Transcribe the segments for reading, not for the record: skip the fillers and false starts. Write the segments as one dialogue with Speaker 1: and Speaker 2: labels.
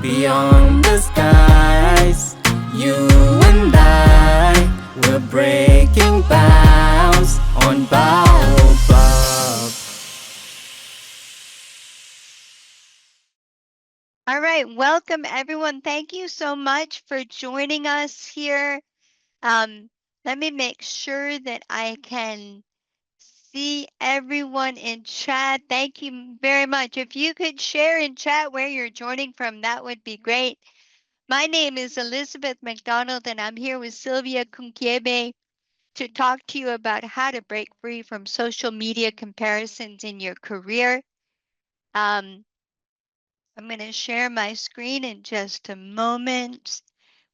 Speaker 1: beyond the skies. You and I, we're breaking bounds on Baobab.
Speaker 2: All right, welcome everyone. Thank you so much for joining us here. Let me make sure that I can see everyone in chat. Thank you very much. If you could share in chat where you're joining from, that would be great. My name is Elizabeth Macdonald, and I'm here with Sylvia Kunkiebe to talk to you about how to break free from social media comparisons in your career. I'm going to share my screen in just a moment.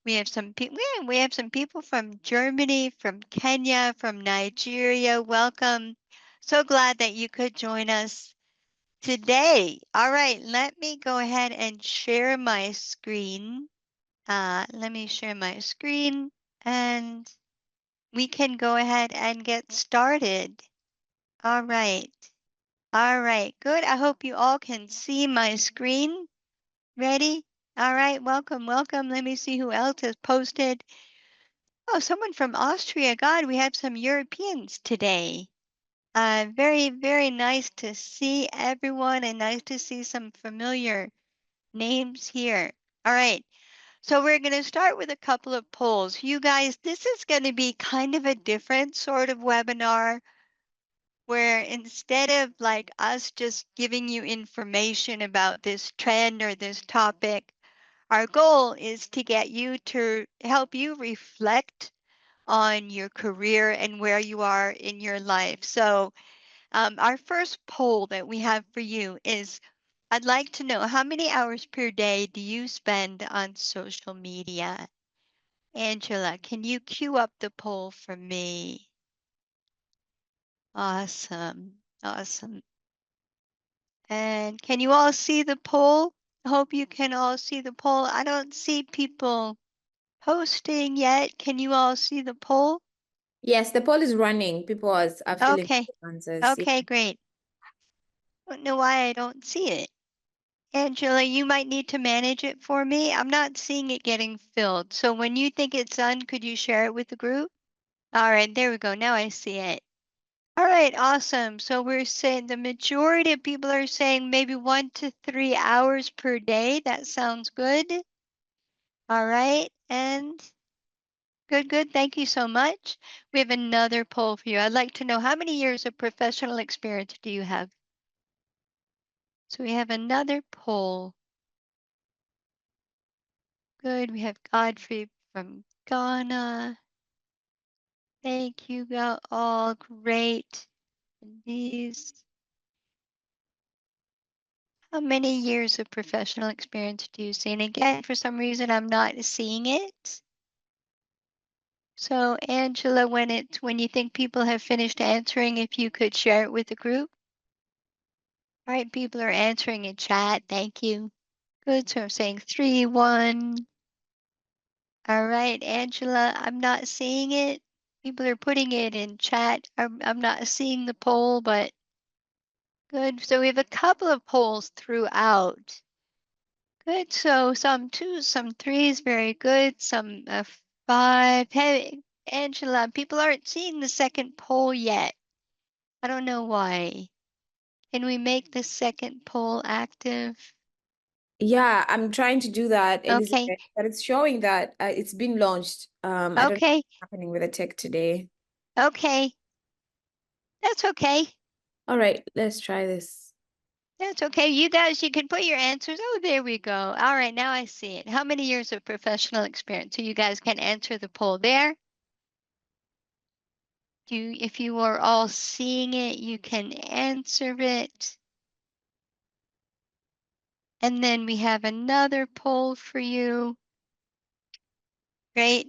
Speaker 2: We have some people. We have some people from Germany, from Kenya, from Nigeria. Welcome. So glad that you could join us today. All right, let me go ahead and share my screen. Let me share my screen and we can go ahead and get started. All right. All right, good. I hope you all can see my screen. Ready? All right, welcome, welcome. Let me see who else has posted. Oh, someone from Austria. God, we have some Europeans today. Very, very nice to see everyone and nice to see some familiar names here. All right. So we're going to start with a couple of polls. You guys, this is going to be kind of a different sort of webinar where instead of like us just giving you information about this trend or this topic, our goal is to get you to help you reflect on your career and where you are in your life. So our first poll that we have for you is, I'd like to know, how many hours per day do you spend on social media? Angela, can you cue up the poll for me? Awesome, awesome. And can you all see the poll? I hope you can all see the poll. I don't see people posting yet. Can you all see the poll?
Speaker 3: Yes, the poll is running. People are filling
Speaker 2: Okay,
Speaker 3: answers.
Speaker 2: okay, great. Don't know why I don't see it. Angela, you might need to manage it for me. I'm not seeing it getting filled. So when you think it's done, could you share it with the group? All right, there we go. Now I see it. All right, awesome. So we're saying the majority of people are saying maybe 1 to 3 hours per day. That sounds good. All right, and good, good. Thank you so much. We have another poll for you. I'd like to know, how many years of professional experience do you have? So we have another poll. Good. We have Godfrey from Ghana. Thank you all. Great. And these. How many years of professional experience do you see? And again, for some reason, I'm not seeing it. So Angela, when you think people have finished answering, if you could share it with the group. All right, people are answering in chat. Thank you. Good. So I'm saying 3, 1. All right, Angela, I'm not seeing it. People are putting it in chat. I'm not seeing the poll, but good. So we have a couple of polls throughout. Good. So some 2s, some 3s, very good. Some 5. Hey, Angela, people aren't seeing the second poll yet. I don't know why. Can we make the second poll active?
Speaker 3: Yeah, I'm trying to do that, Elizabeth,
Speaker 2: Okay.
Speaker 3: but it's showing that it's been launched. I don't know
Speaker 2: Okay.
Speaker 3: what's happening with the tech today.
Speaker 2: Okay. That's okay.
Speaker 3: All right, let's try this.
Speaker 2: That's okay. You guys, you can put your answers. Oh, there we go. All right, now I see it. How many years of professional experience? So you guys can answer the poll there. If you are all seeing it, you can answer it. And then we have another poll for you. Great.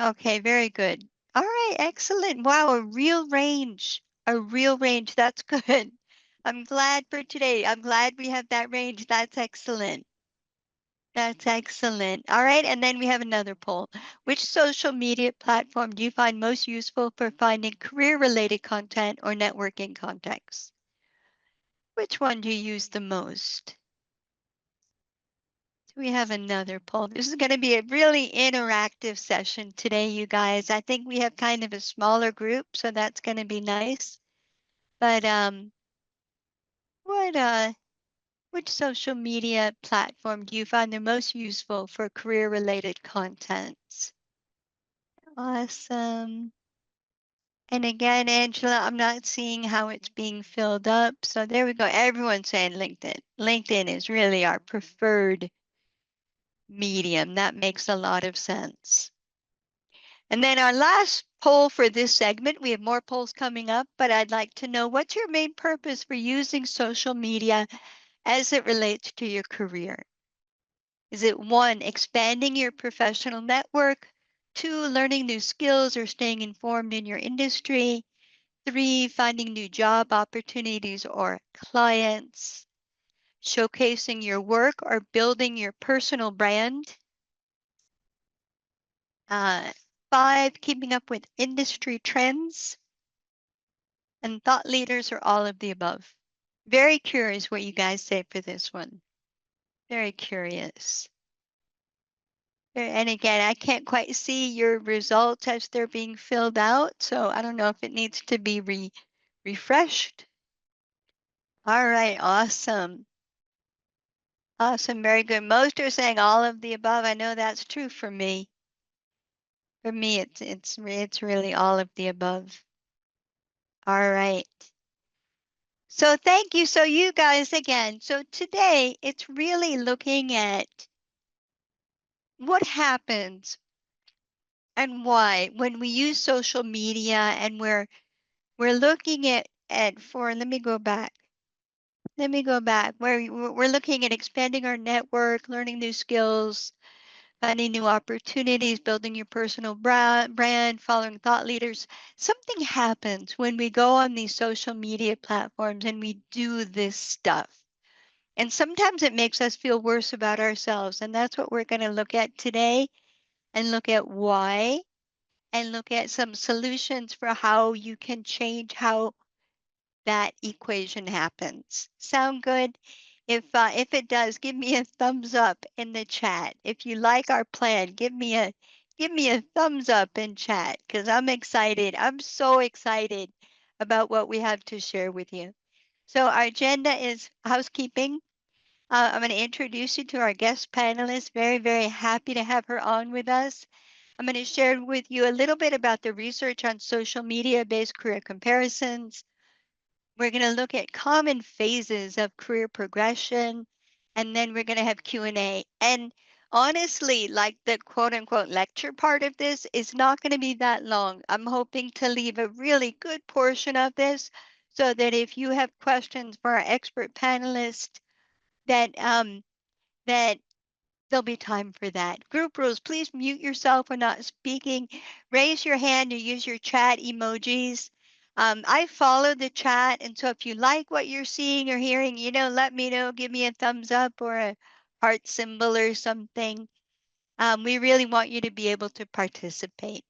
Speaker 2: Okay, very good. All right, excellent. Wow, a real range. A real range. That's good. I'm glad for today. I'm glad we have that range. That's excellent. That's excellent. All right, and then we have another poll. Which social media platform do you find most useful for finding career-related content or networking contacts? Which one do you use the most? We have another poll. This is going to be a really interactive session today, you guys. I think we have kind of a smaller group, so that's going to be nice. But what which social media platform do you find the most useful for career-related contents? Awesome. And again, Angela, I'm not seeing how it's being filled up. So there we go. Everyone's saying LinkedIn. LinkedIn is really our preferred medium. That makes a lot of sense. And then our last poll for this segment, we have more polls coming up, but I'd like to know, what's your main purpose for using social media as it relates to your career? Is it 1, expanding your professional network, 2, learning new skills or staying informed in your industry, 3, finding new job opportunities or clients, showcasing your work or building your personal brand, 5, keeping up with industry trends, and thought leaders, or all of the above? Very curious what you guys say for this one. Very curious. And again, I can't quite see your results as they're being filled out, so I don't know if it needs to be refreshed. All right, awesome. Awesome, very good. Most are saying all of the above. I know that's true for me. For me, it's really all of the above. All right. So thank you. So you guys, again, so today it's really looking at what happens and why when we use social media, and we're looking at for, let me go back. We're looking at expanding our network, learning new skills, finding new opportunities, building your personal brand, following thought leaders. Something happens when we go on these social media platforms and we do this stuff. And sometimes it makes us feel worse about ourselves. And that's what we're going to look at today, and look at why, and look at some solutions for how you can change how that equation happens. Sound good? If it does, give me a thumbs up in the chat. If you like our plan, give me a thumbs up in chat, because I'm excited. I'm so excited about what we have to share with you. So our agenda is housekeeping. I'm going to introduce you to our guest panelist. Very, very happy to have her on with us. I'm going to share with you a little bit about the research on social media-based career comparisons. We're going to look at common phases of career progression, and then we're going to have Q&A. And honestly, like the quote unquote lecture part of this is not going to be that long. I'm hoping to leave a really good portion of this so that if you have questions for our expert panelists, that that there'll be time for that. Group rules, please mute yourself when not speaking. Raise your hand or use your chat emojis. I follow the chat, and so if you like what you're seeing or hearing, let me know. Give me a thumbs up or a heart symbol or something. We really want you to be able to participate.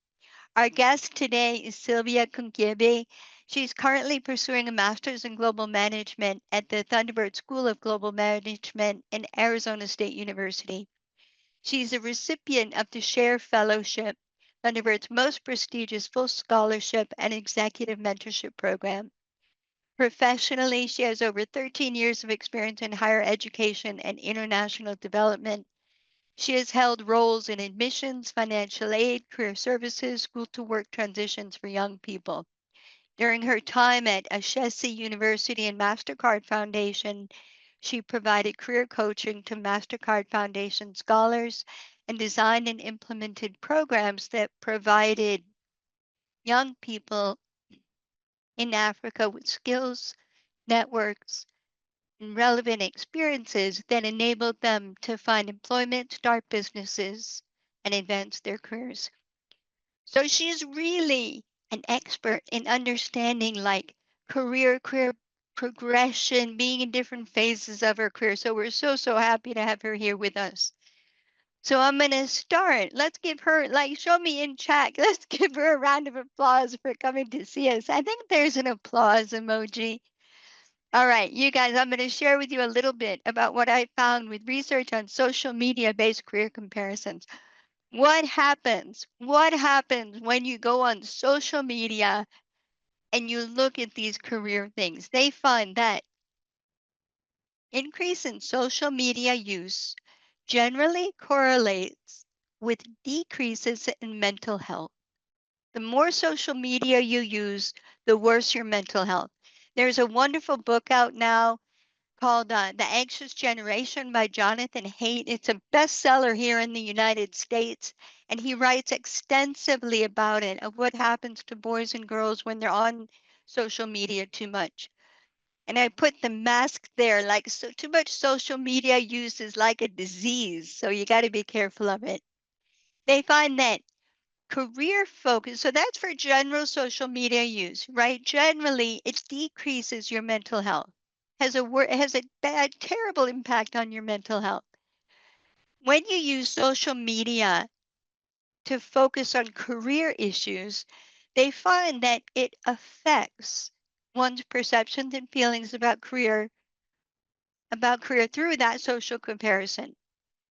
Speaker 2: Our guest today is Sylvia Kunkiebe. She's currently pursuing a master's in global management at the Thunderbird School of Global Management in Arizona State University. She's a recipient of the Share Fellowship, Thunderbird's most prestigious full scholarship and executive mentorship program. Professionally, she has over 13 years of experience in higher education and international development. She has held roles in admissions, financial aid, career services, school to work transitions for young people. During her time at Ashesi University and Mastercard Foundation, she provided career coaching to Mastercard Foundation scholars and designed and implemented programs that provided young people in Africa with skills, networks, and relevant experiences that enabled them to find employment, start businesses, and advance their careers. So she's really an expert in understanding like career progression, being in different phases of her career. So we're so happy to have her here with us. So I'm going to start. Let's give her, like, show me in chat. Let's give her a round of applause for coming to see us. I think there's an applause emoji. All right, you guys, I'm going to share with you a little bit about what I found with research on social media-based career comparisons. What happens? What happens when you go on social media and you look at these career things? They find that increase in social media use generally correlates with decreases in mental health. The more social media you use, the worse your mental health. There's a wonderful book out now called The Anxious Generation by Jonathan Haidt. It's a bestseller here in the United States, and he writes extensively about it, of what happens to boys and girls when they're on social media too much. And I put the mask there, like, so too much social media use is like a disease, so you got to be careful of it. They find that career focus, so that's for general social media use, right? Generally, it decreases your mental health, has a bad, terrible impact on your mental health. When you use social media to focus on career issues, they find that it affects one's perceptions and feelings about career through that social comparison.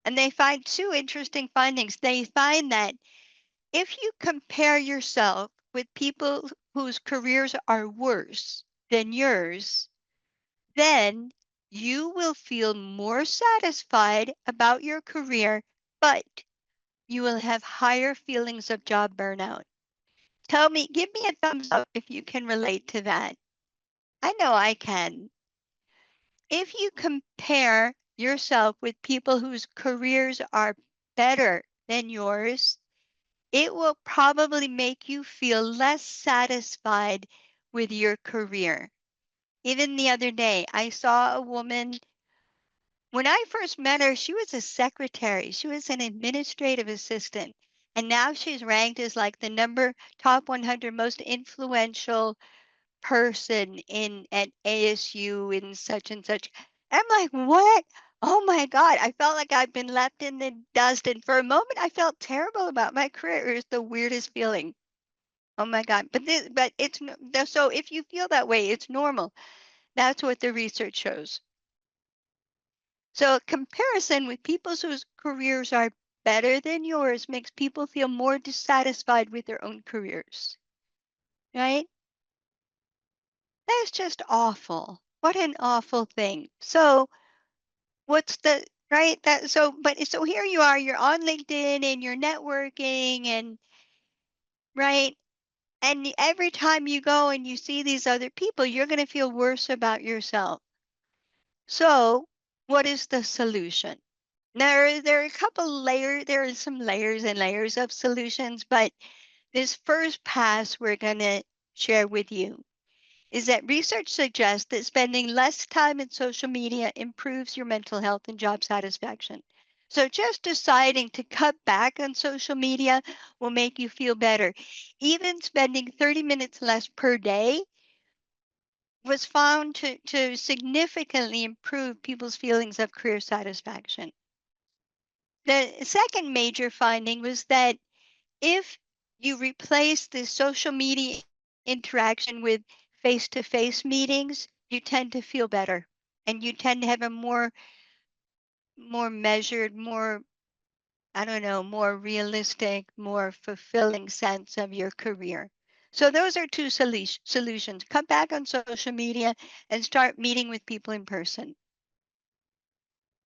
Speaker 2: And they find two interesting findings. They find that if you compare yourself with people whose careers are worse than yours, then you will feel more satisfied about your career, but you will have higher feelings of job burnout. Tell me, give me a thumbs up if you can relate to that. I know I can. If you compare yourself with people whose careers are better than yours, it will probably make you feel less satisfied with your career. Even the other day, I saw a woman. When I first met her, she was a secretary. She was an administrative assistant. And now she's ranked as like the top 100 most influential person in at ASU in such and such. I'm like, what? Oh my God. I felt like I've been left in the dust. And for a moment, I felt terrible about my career. It was the weirdest feeling. Oh my God. But so if you feel that way, it's normal. That's what the research shows. So a comparison with people whose careers are better than yours makes people feel more dissatisfied with their own careers, right? That's just awful. What an awful thing. So what's the right that so but so here you are, you're on LinkedIn and you're networking and right. And every time you go and you see these other people, you're going to feel worse about yourself. So what is the solution? There are a couple layers, there are some layers and layers of solutions, but this first pass we're going to share with you is that research suggests that spending less time in social media improves your mental health and job satisfaction. So just deciding to cut back on social media will make you feel better. Even spending 30 minutes less per day was found to significantly improve people's feelings of career satisfaction. The second major finding was that if you replace the social media interaction with face-to-face meetings, you tend to feel better and you tend to have a more measured, more I don't know, more realistic, more fulfilling sense of your career. So those are two solutions. Cut back on social media and start meeting with people in person.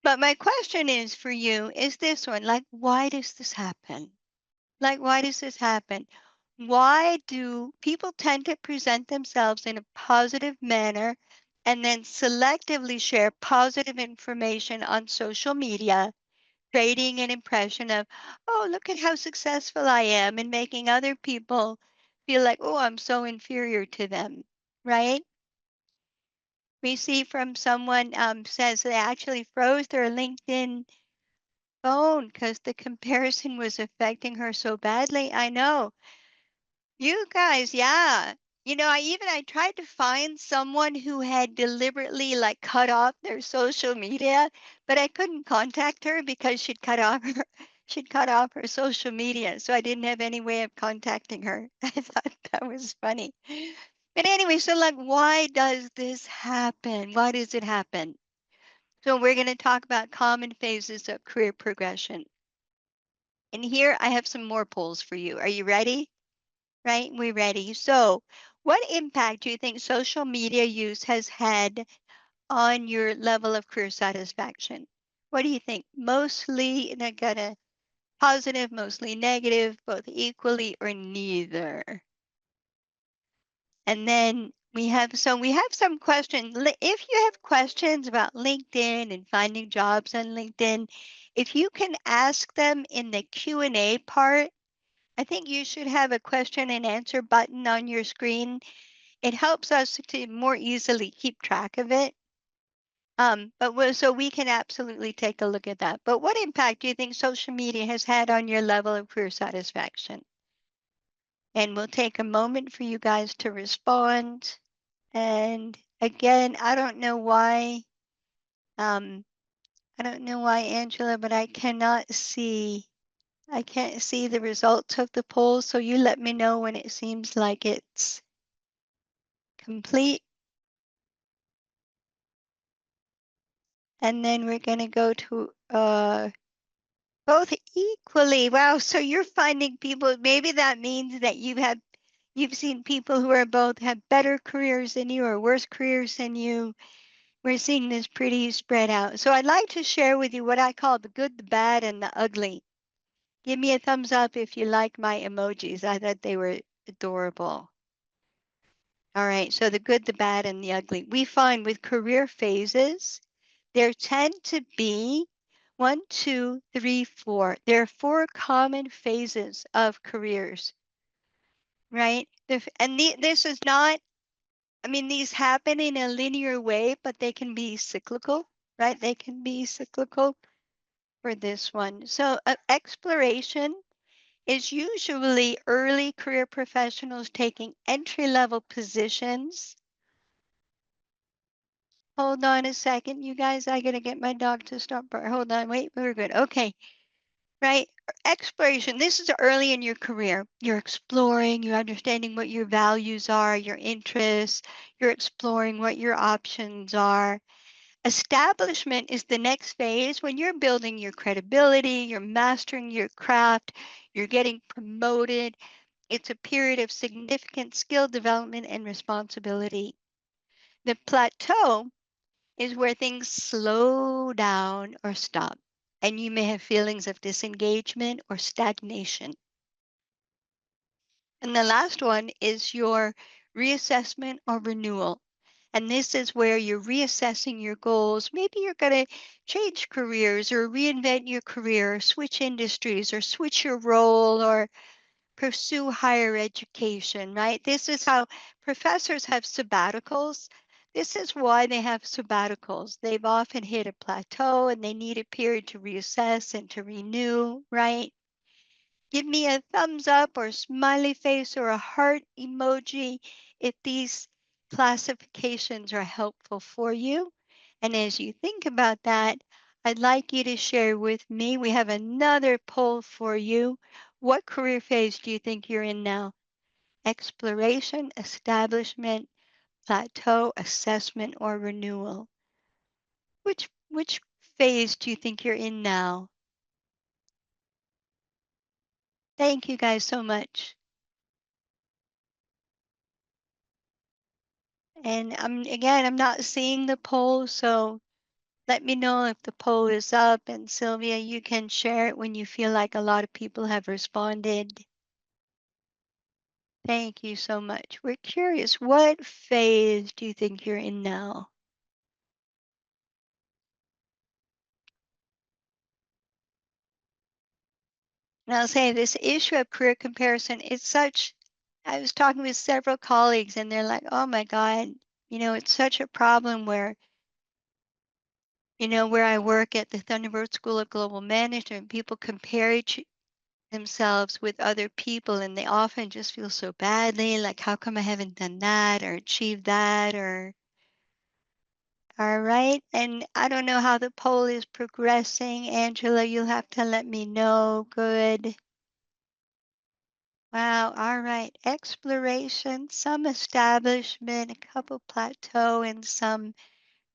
Speaker 2: But my question is for you is this one, like, why does this happen? Like, why does this happen? Why do people tend to present themselves in a positive manner and then selectively share positive information on social media, creating an impression of, oh, look at how successful I am, and making other people feel like, oh, I'm so inferior to them, right? We see from someone says they actually froze their LinkedIn phone because the comparison was affecting her so badly. I know. You guys, yeah. I tried to find someone who had deliberately like cut off their social media, but I couldn't contact her because she'd cut off her social media, so I didn't have any way of contacting her. I thought that was funny. But anyway, so like, why does this happen? Why does it happen? So we're going to talk about common phases of career progression. And here I have some more polls for you. Are you ready? Right? We're ready. So what impact do you think social media use has had on your level of career satisfaction? What do you think? Mostly positive, mostly negative, both equally, or neither? And then we have some questions. If you have questions about LinkedIn and finding jobs on LinkedIn, if you can ask them in the Q&A part, I think you should have a question and answer button on your screen. It helps us to more easily keep track of it. So we can absolutely take a look at that. But what impact do you think social media has had on your level of career satisfaction? And we'll take a moment for you guys to respond. And again, I don't know why, Angela, but I can't see the results of the poll. So you let me know when it seems like it's complete. And then we're going to go to both equally. Wow. So you're finding people, maybe that means that you've seen people who are both have better careers than you or worse careers than you. We're seeing this pretty spread out. So I'd like to share with you what I call the good, the bad, and the ugly. Give me a thumbs up if you like my emojis. I thought they were adorable. All right, so the good, the bad, and the ugly. We find with career phases, there tend to be 1, 2, 3, 4. There are 4 common phases of careers, right? And this is not, I mean, these happen in a linear way, but they can be cyclical, right? They can be cyclical for this one. So exploration is usually early career professionals taking entry-level positions. Hold on a second, you guys. I gotta get my dog to stop. Hold on, wait, we're good. Okay, right? Exploration. This is early in your career. You're exploring, you're understanding what your values are, your interests, you're exploring what your options are. Establishment is the next phase when you're building your credibility, you're mastering your craft, you're getting promoted. It's a period of significant skill development and responsibility. The plateau is where things slow down or stop, and you may have feelings of disengagement or stagnation. And the last one is your reassessment or renewal. And this is where you're reassessing your goals. Maybe you're going to change careers or reinvent your career, or switch industries, or switch your role, or pursue higher education, right? This is how professors have sabbaticals. This is why they have sabbaticals. They've often hit a plateau and they need a period to reassess and to renew, right? Give me a thumbs up or smiley face or a heart emoji if these classifications are helpful for you. And as you think about that, I'd like you to share with me. We have another poll for you. What career phase do you think you're in now? Exploration, establishment, plateau, assessment, or renewal? Which phase do you think you're in now? Thank you guys so much. And I'm not seeing the poll, so let me know if the poll is up. And Sylvia, you can share it when you feel like a lot of people have responded. Thank you so much. We're curious, what phase do you think you're in now? And I'll say this issue of career comparison, I was talking with several colleagues and they're like, oh my God, it's such a problem where where I work at the Thunderbird School of Global Management, people compare themselves with other people and they often just feel so badly, like, how come I haven't done that or achieved that? Or all right. And I don't know how the poll is progressing. Angela, you'll have to let me know. Good. Wow. All right. Exploration, some establishment, a couple plateau, and some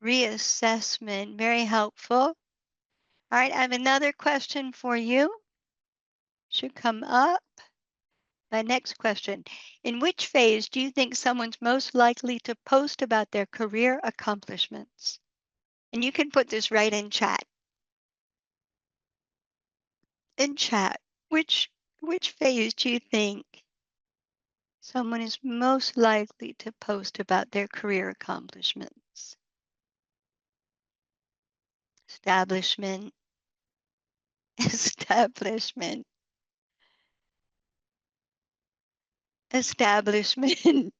Speaker 2: reassessment. Very helpful. All right. I have another question for you. Should come up. My next question. In which phase do you think someone's most likely to post about their career accomplishments? And you can put this right in chat. In chat, which phase do you think someone is most likely to post about their career accomplishments? Establishment, establishment, establishment,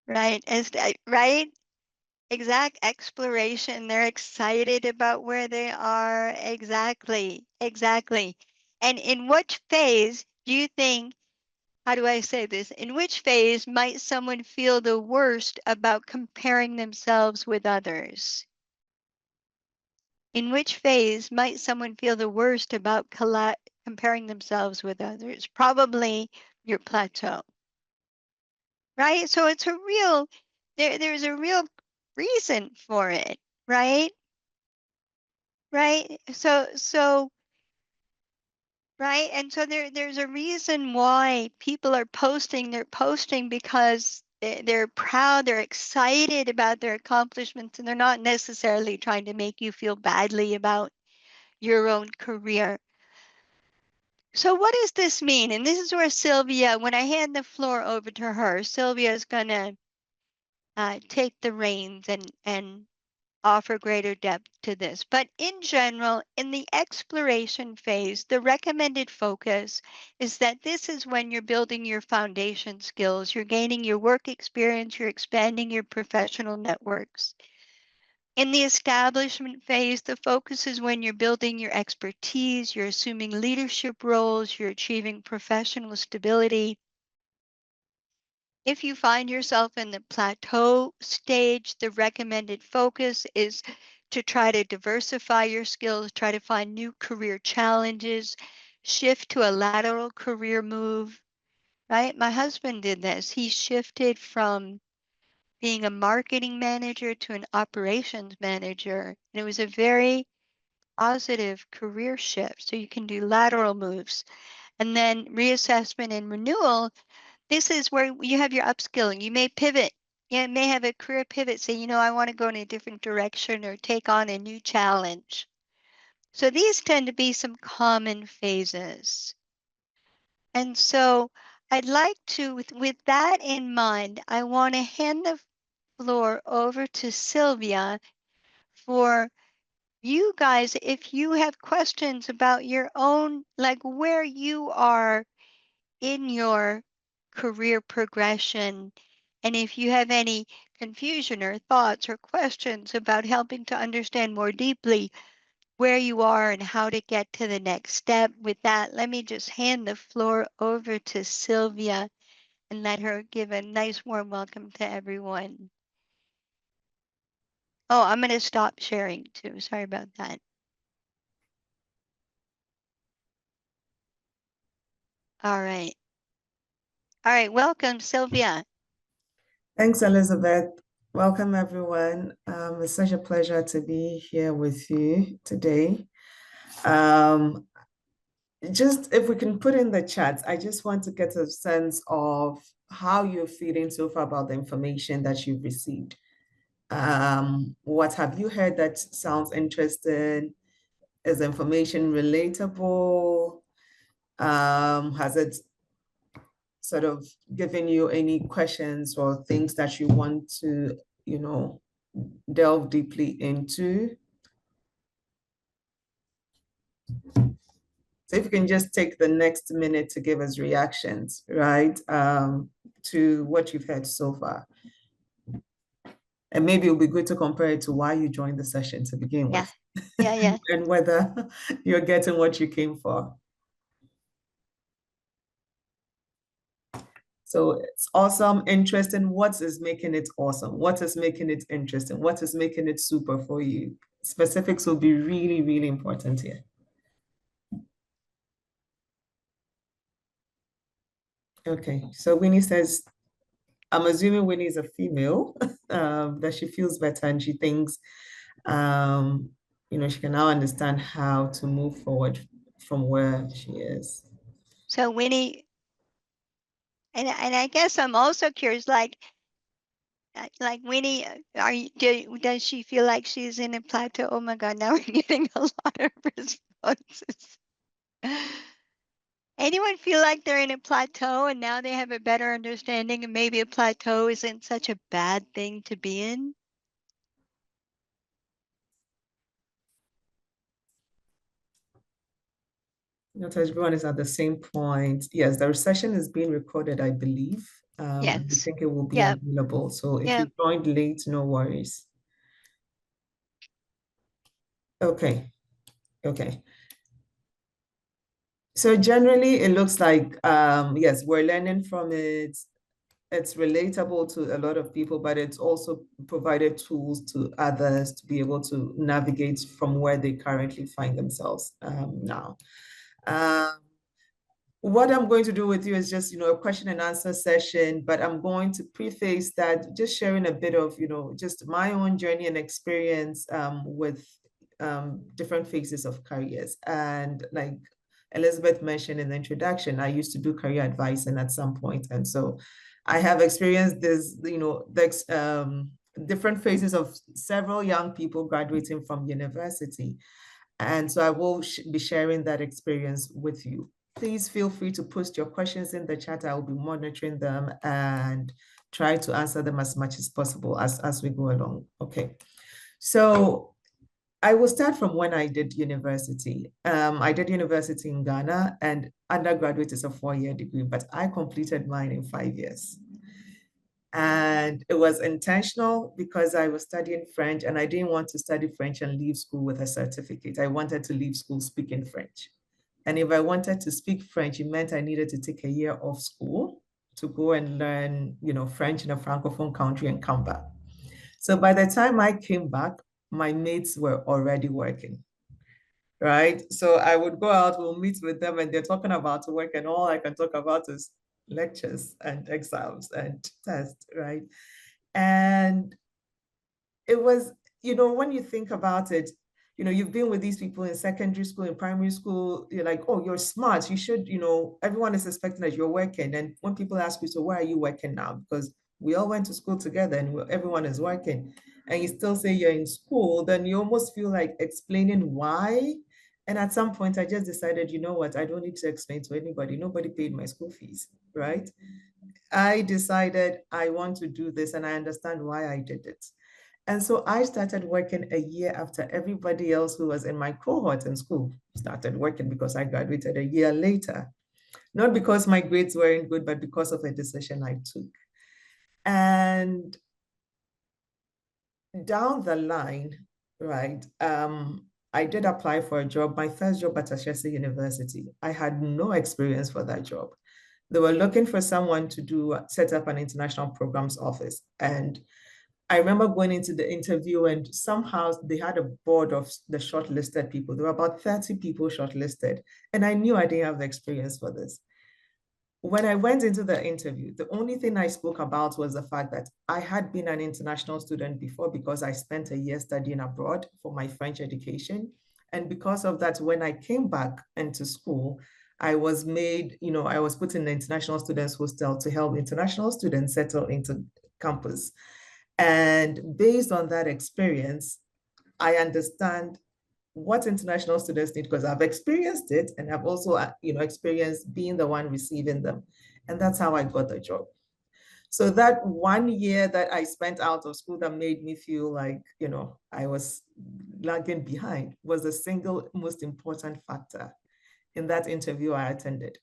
Speaker 2: right? Right? Exact exploration. They're excited about where they are. Exactly. Exactly. And in which phase do you think, how do I say this? In which phase might someone feel the worst about comparing themselves with others? In which phase might someone feel the worst about comparing themselves with others? Probably your plateau, right? So it's a real, there's a real reason for it, right? Right? Right? And so there's a reason why people are posting. They're posting because they're proud, they're excited about their accomplishments, and they're not necessarily trying to make you feel badly about your own career. So what does this mean? And this is where Sylvia, when I hand the floor over to her, Sylvia is going to take the reins and offer greater depth to this. But in general, in the exploration phase, the recommended focus is that this is when you're building your foundation skills, you're gaining your work experience, you're expanding your professional networks. In the establishment phase, the focus is when you're building your expertise, you're assuming leadership roles, you're achieving professional stability. If you find yourself in the plateau stage, the recommended focus is to try to diversify your skills, try to find new career challenges, shift to a lateral career move, right? My husband did this. He shifted from being a marketing manager to an operations manager. And it was a very positive career shift. So you can do lateral moves. And then reassessment and renewal, this is where you have your upskilling. You may pivot. You may have a career pivot, say, I want to go in a different direction or take on a new challenge. So these tend to be some common phases. And so I'd like to, with that in mind, I want to hand the floor over to Sylvia for you guys, if you have questions about your own, like where you are in your career progression, and if you have any confusion or thoughts or questions about helping to understand more deeply where you are and how to get to the next step. With that, let me just hand the floor over to Sylvia and let her give a nice warm welcome to everyone. Oh, I'm going to stop sharing too. Sorry about that. All right. All right. Welcome, Sylvia.
Speaker 4: Thanks, Elizabeth. Welcome, everyone. It's such a pleasure to be here with you today. Just if we can put in the chat, I just want to get a sense of how you're feeling so far about the information that you've received. What have you heard that sounds interesting? Is information relatable? Has it sort of given you any questions or things that you want to, delve deeply into? So if you can just take the next minute to give us reactions, right, to what you've heard so far. And maybe it'll be good to compare it to why you joined the session to begin with.
Speaker 2: Yeah.
Speaker 4: And whether you're getting what you came for. So it's awesome, interesting. What is making it awesome? What is making it interesting? What is making it super for you? Specifics will be really, really important here. Okay, so Winnie says, I'm assuming Winnie is a female, that she feels better and she thinks, she can now understand how to move forward from where she is.
Speaker 2: So Winnie, and I guess I'm also curious, like Winnie, does she feel like she's in a plateau? Oh my God, now we're getting a lot of responses. Anyone feel like they're in a plateau and now they have a better understanding and maybe a plateau isn't such a bad thing to be in?
Speaker 4: Not everyone is at the same point. Yes, the session is being recorded, I believe. I
Speaker 2: Yes.
Speaker 4: think it will be
Speaker 2: Yeah.
Speaker 4: available. So if
Speaker 2: Yeah.
Speaker 4: you joined late, no worries. Okay. Okay. So generally, it looks like, yes, we're learning from it. It's relatable to a lot of people, but it's also provided tools to others to be able to navigate from where they currently find themselves now. What I'm going to do with you is just, a question and answer session, but I'm going to preface that just sharing a bit of, just my own journey and experience with different phases of careers. And like Elizabeth mentioned in the introduction, I used to do career advising at some point. And so I have experienced this, different phases of several young people graduating from university. And so I will be sharing that experience with you. Please feel free to post your questions in the chat. I will be monitoring them and try to answer them as much as possible as we go along. Okay. So I will start from when I did university. I did university in Ghana, and undergraduate is a 4-year degree, but I completed mine in 5 years. And it was intentional because I was studying French and I didn't want to study French and leave school with a certificate. I wanted to leave school speaking French. And if I wanted to speak French, it meant I needed to take a year off school to go and learn, French in a Francophone country and come back. So by the time I came back, my mates were already working, right? So I would go out, we'll meet with them, and they're talking about work, and all I can talk about is lectures and exams and tests, right? And it was, when you think about it, you've been with these people in secondary school, in primary school, you're like, oh, you're smart. You should, everyone is expecting that you're working. And when people ask you, so why are you working now? Because we all went to school together and everyone is working. And you still say you're in school, then you almost feel like explaining why. And at some point, I just decided, you know what, I don't need to explain to anybody. Nobody paid my school fees, right? I decided I want to do this and I understand why I did it. And so I started working a year after everybody else who was in my cohort in school started working because I graduated a year later. Not because my grades weren't good, but because of a decision I took. And down the line, right, I did apply for a job, my first job at Ashesi University. I had no experience for that job. They were looking for someone to set up an international programs office. And I remember going into the interview and somehow they had a board of the shortlisted people. There were about 30 people shortlisted. And I knew I didn't have the experience for this. When I went into the interview, the only thing I spoke about was the fact that I had been an international student before because I spent a year studying abroad for my French education. And because of that, when I came back into school, I was made, I was put in the international students hostel to help international students settle into campus. And based on that experience, I understand what international students need because I've experienced it and I've also, experienced being the one receiving them. And that's how I got the job. So that 1 year that I spent out of school that made me feel like, I was lagging behind was the single most important factor in that interview I attended.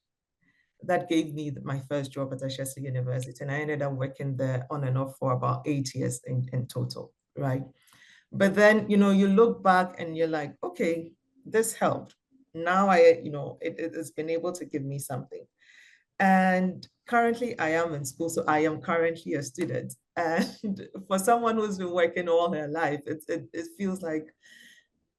Speaker 4: That gave me my first job at Ashesi University. And I ended up working there on and off for about 8 years in total, right? But then, you look back and you're like, okay, this helped. Now it has been able to give me something. And currently I am in school, so I am currently a student. And for someone who's been working all her life, it feels like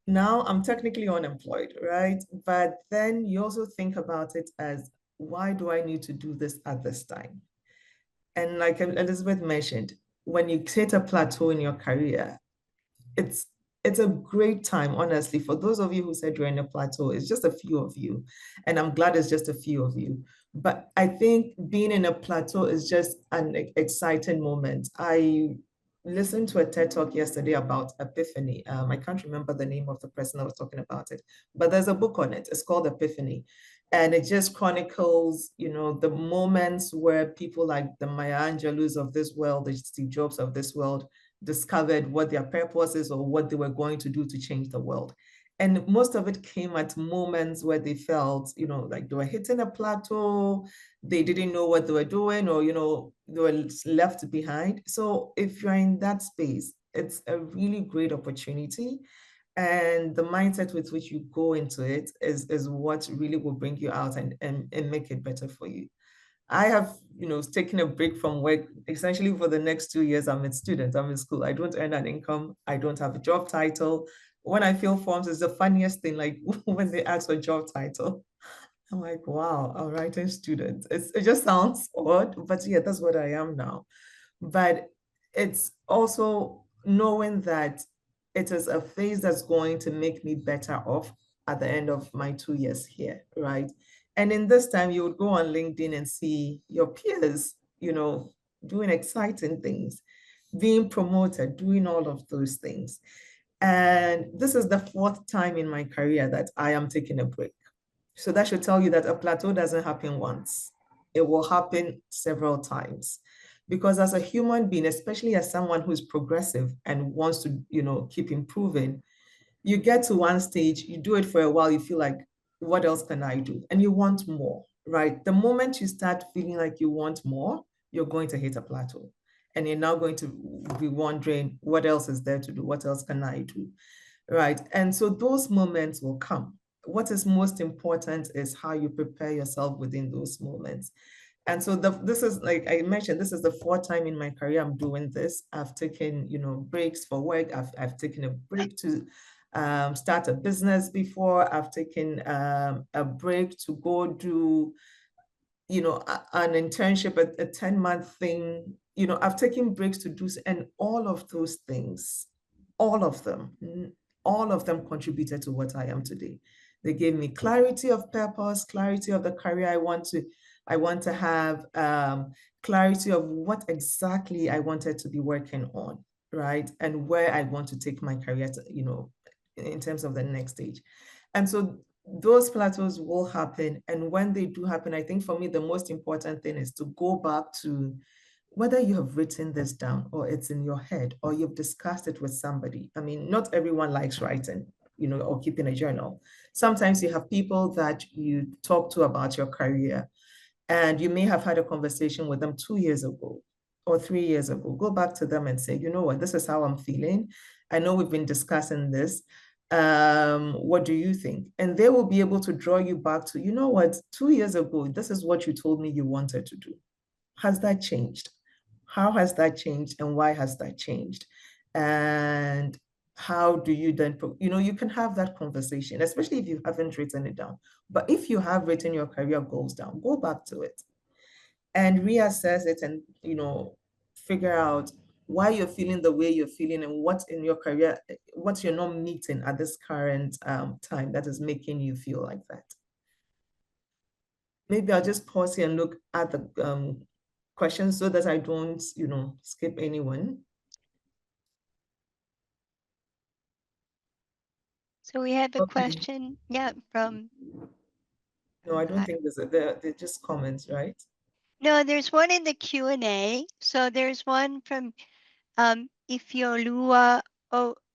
Speaker 4: now I'm technically unemployed, right? But then you also think about it as why do I need to do this at this time? And like Elizabeth mentioned, when you hit a plateau in your career, it's it's a great time, honestly. For those of you who said you're in a plateau, it's just a few of you. And I'm glad it's just a few of you. But I think being in a plateau is just an exciting moment. I listened to a TED talk yesterday about epiphany. I can't remember the name of the person that was talking about it, but there's a book on it. It's called Epiphany. And it just chronicles, the moments where people like the Maya Angelou's of this world, the Steve Jobs of this world, discovered what their purpose is or what they were going to do to change the world. And most of it came at moments where they felt, like they were hitting a plateau, they didn't know what they were doing, or, they were left behind. So if you're in that space, it's a really great opportunity. And the mindset with which you go into it is what really will bring you out and make it better for you. I have, taken a break from work. Essentially for the next 2 years, I'm a student, I'm in school. I don't earn an income. I don't have a job title. When I fill forms, it's the funniest thing, like when they ask for job title, I'm like, wow, a writing student. It just sounds odd, but yeah, that's what I am now. But it's also knowing that it is a phase that's going to make me better off at the end of my 2 years here, right? And in this time, you would go on LinkedIn and see your peers, doing exciting things, being promoted, doing all of those things. And this is the fourth time in my career that I am taking a break. So that should tell you that a plateau doesn't happen once. It will happen several times. Because as a human being, especially as someone who's progressive and wants to, keep improving, you get to one stage, you do it for a while, you feel like, what else can I do? And you want more, right? The moment you start feeling like you want more, you're going to hit a plateau. And you're now going to be wondering, what else is there to do? What else can I do? Right. And so those moments will come. What is most important is how you prepare yourself within those moments. And so this is, like I mentioned, this is the fourth time in my career I'm doing this. I've taken, breaks for work. I've taken a break to start a business before. I've taken a break to go do, an internship, a 10-month thing. I've taken breaks to do, and all of those things, all of them, all of them contributed to what I am today. They gave me clarity of purpose, clarity of the career I want to have, clarity of what exactly I wanted to be working on, right? And where I want to take my career to, in terms of the next stage. And so those plateaus will happen. And when they do happen, I think for me, the most important thing is to go back to whether you have written this down or it's in your head or you've discussed it with somebody. I mean, not everyone likes writing, or keeping a journal. Sometimes you have people that you talk to about your career, and you may have had a conversation with them 2 years ago or 3 years ago. Go back to them and say, you know what, this is how I'm feeling. I know we've been discussing this. What do you think? And they will be able to draw you back to, you know what, 2 years ago, this is what you told me you wanted to do. Has that changed? How has that changed, and why has that changed? And how do you then, you can have that conversation, especially if you haven't written it down. But if you have written your career goals down, go back to it and reassess it and, figure out why you're feeling the way you're feeling and what in your career, what you're not meeting at this current time that is making you feel like that. Maybe I'll just pause here and look at the questions so that I don't, skip anyone.
Speaker 2: So we have a
Speaker 4: Okay.
Speaker 2: question, yeah, from.
Speaker 4: No, I don't think they're just comments, right?
Speaker 2: No, there's one in the Q&A. So there's one from Ifiolua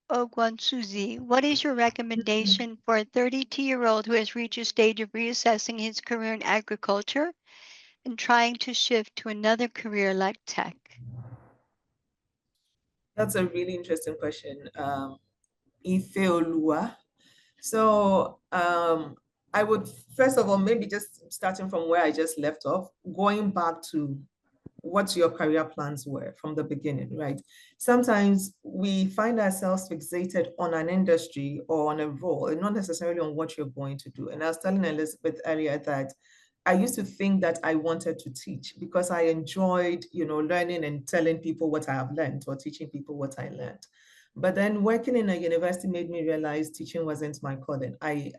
Speaker 2: Ogwansuzi. What is your recommendation for a 32-year-old who has reached a stage of reassessing his career in agriculture and trying to shift to another career like tech?
Speaker 4: That's a really interesting question. Ifeolua. So I would, first of all, maybe just starting from where I just left off, going back to what your career plans were from the beginning, right? Sometimes we find ourselves fixated on an industry or on a role and not necessarily on what you're going to do. And I was telling Elizabeth earlier that I used to think that I wanted to teach because I enjoyed, learning and telling people what I have learned or teaching people what I learned. But then working in a university made me realize teaching wasn't my calling. I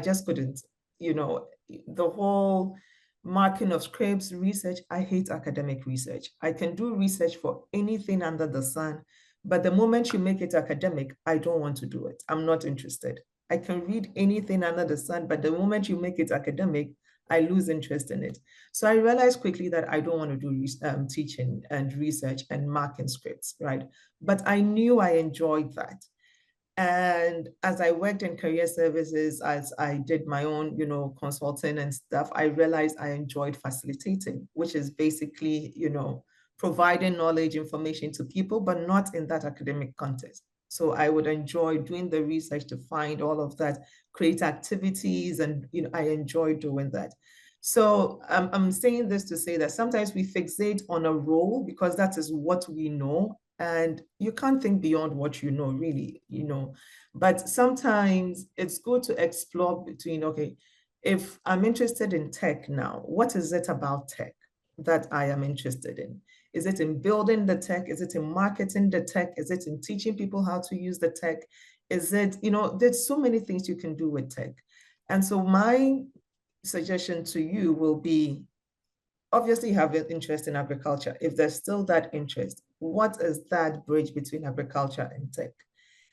Speaker 4: just couldn't, the whole marking of scripts, research. I hate academic research. I can do research for anything under the sun, but the moment you make it academic, I don't want to do it. I'm not interested. I can read anything under the sun, but the moment you make it academic, I lose interest in it. So I realized quickly that I don't want to do teaching and research and marking scripts, right? But I knew I enjoyed that. And as I worked in career services, as I did my own, consulting and stuff, I realized I enjoyed facilitating, which is basically, providing knowledge, information to people, but not in that academic context. So I would enjoy doing the research to find all of that, create activities, and I enjoy doing that. So I'm saying this to say that sometimes we fixate on a role because that is what we know, and you can't think beyond what you know, really, but sometimes it's good to explore between, okay, if I'm interested in tech now, what is it about tech that I am interested in? Is it in building the tech? Is it in marketing the tech? Is it in teaching people how to use the tech? Is it, there's so many things you can do with tech. And so my suggestion to you will be, obviously you have an interest in agriculture. If there's still that interest, what is that bridge between agriculture and tech?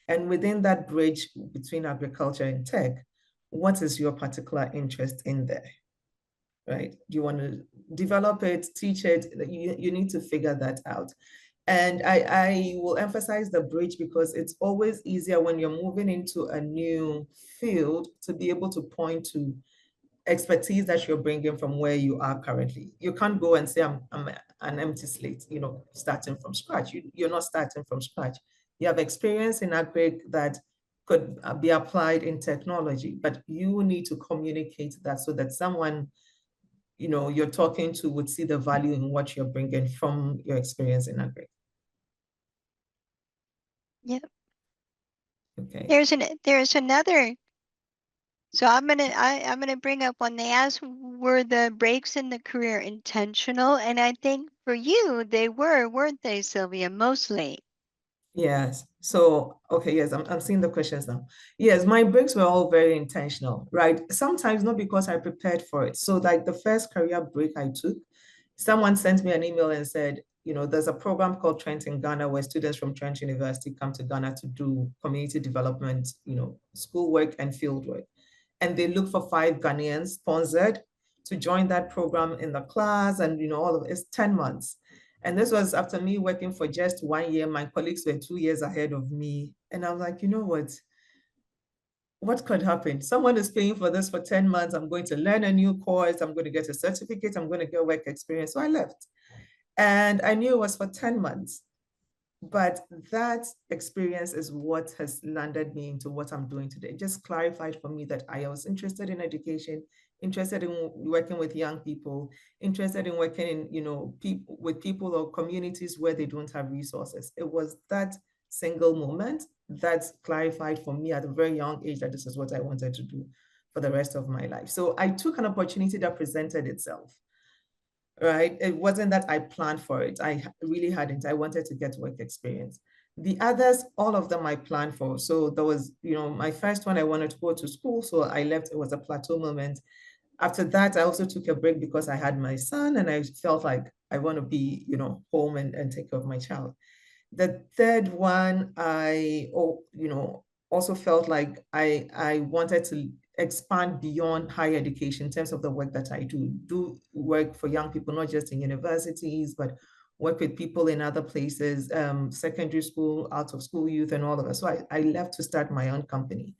Speaker 4: And within that bridge between agriculture and tech, what is your particular interest in there? Right? Do you want to develop it, teach it? You need to figure that out. And I will emphasize the bridge because it's always easier when you're moving into a new field to be able to point to expertise that you're bringing from where you are currently. You can't go and say, I'm an empty slate, starting from scratch. You're not starting from scratch. You have experience in agri that could be applied in technology, but you need to communicate that so that someone, you're talking to would see the value in what you're bringing from your experience in agri.
Speaker 2: Yep.
Speaker 4: Okay.
Speaker 2: There's another. So I'm gonna bring up when they asked, were the breaks in the career intentional? And I think for you, they were, weren't they, Sylvia? Mostly.
Speaker 4: Yes. So, okay, yes, I'm seeing the questions now. Yes, my breaks were all very intentional, right? Sometimes not because I prepared for it. So, like the first career break I took, someone sent me an email and said, there's a program called Trent in Ghana where students from Trent University come to Ghana to do community development, schoolwork and field work. And they look for 5 Ghanaians sponsored to join that program in the class, and all of it's 10 months. And this was after me working for just 1 year. My colleagues were 2 years ahead of me. And I was like, you know what could happen? Someone is paying for this for 10 months. I'm going to learn a new course. I'm going to get a certificate. I'm going to get work experience. So I left. And I knew it was for 10 months. But that experience is what has landed me into what I'm doing today. It just clarified for me that I was interested in education, interested in working with young people, interested in working in, with people or communities where they don't have resources. It was that single moment that clarified for me at a very young age that this is what I wanted to do for the rest of my life. So I took an opportunity that presented itself. Right? It wasn't that I planned for it. I really hadn't. I wanted to get work experience. The others, all of them I planned for. So there was, my first one, I wanted to go to school. So I left. It was a plateau moment. After that, I also took a break because I had my son and I felt like I want to be, home and take care of my child. The third one, I, also felt like I wanted to expand beyond higher education in terms of the work that I do work for young people, not just in universities, but work with people in other places, secondary school, out of school youth and all of that. So I left to start my own company.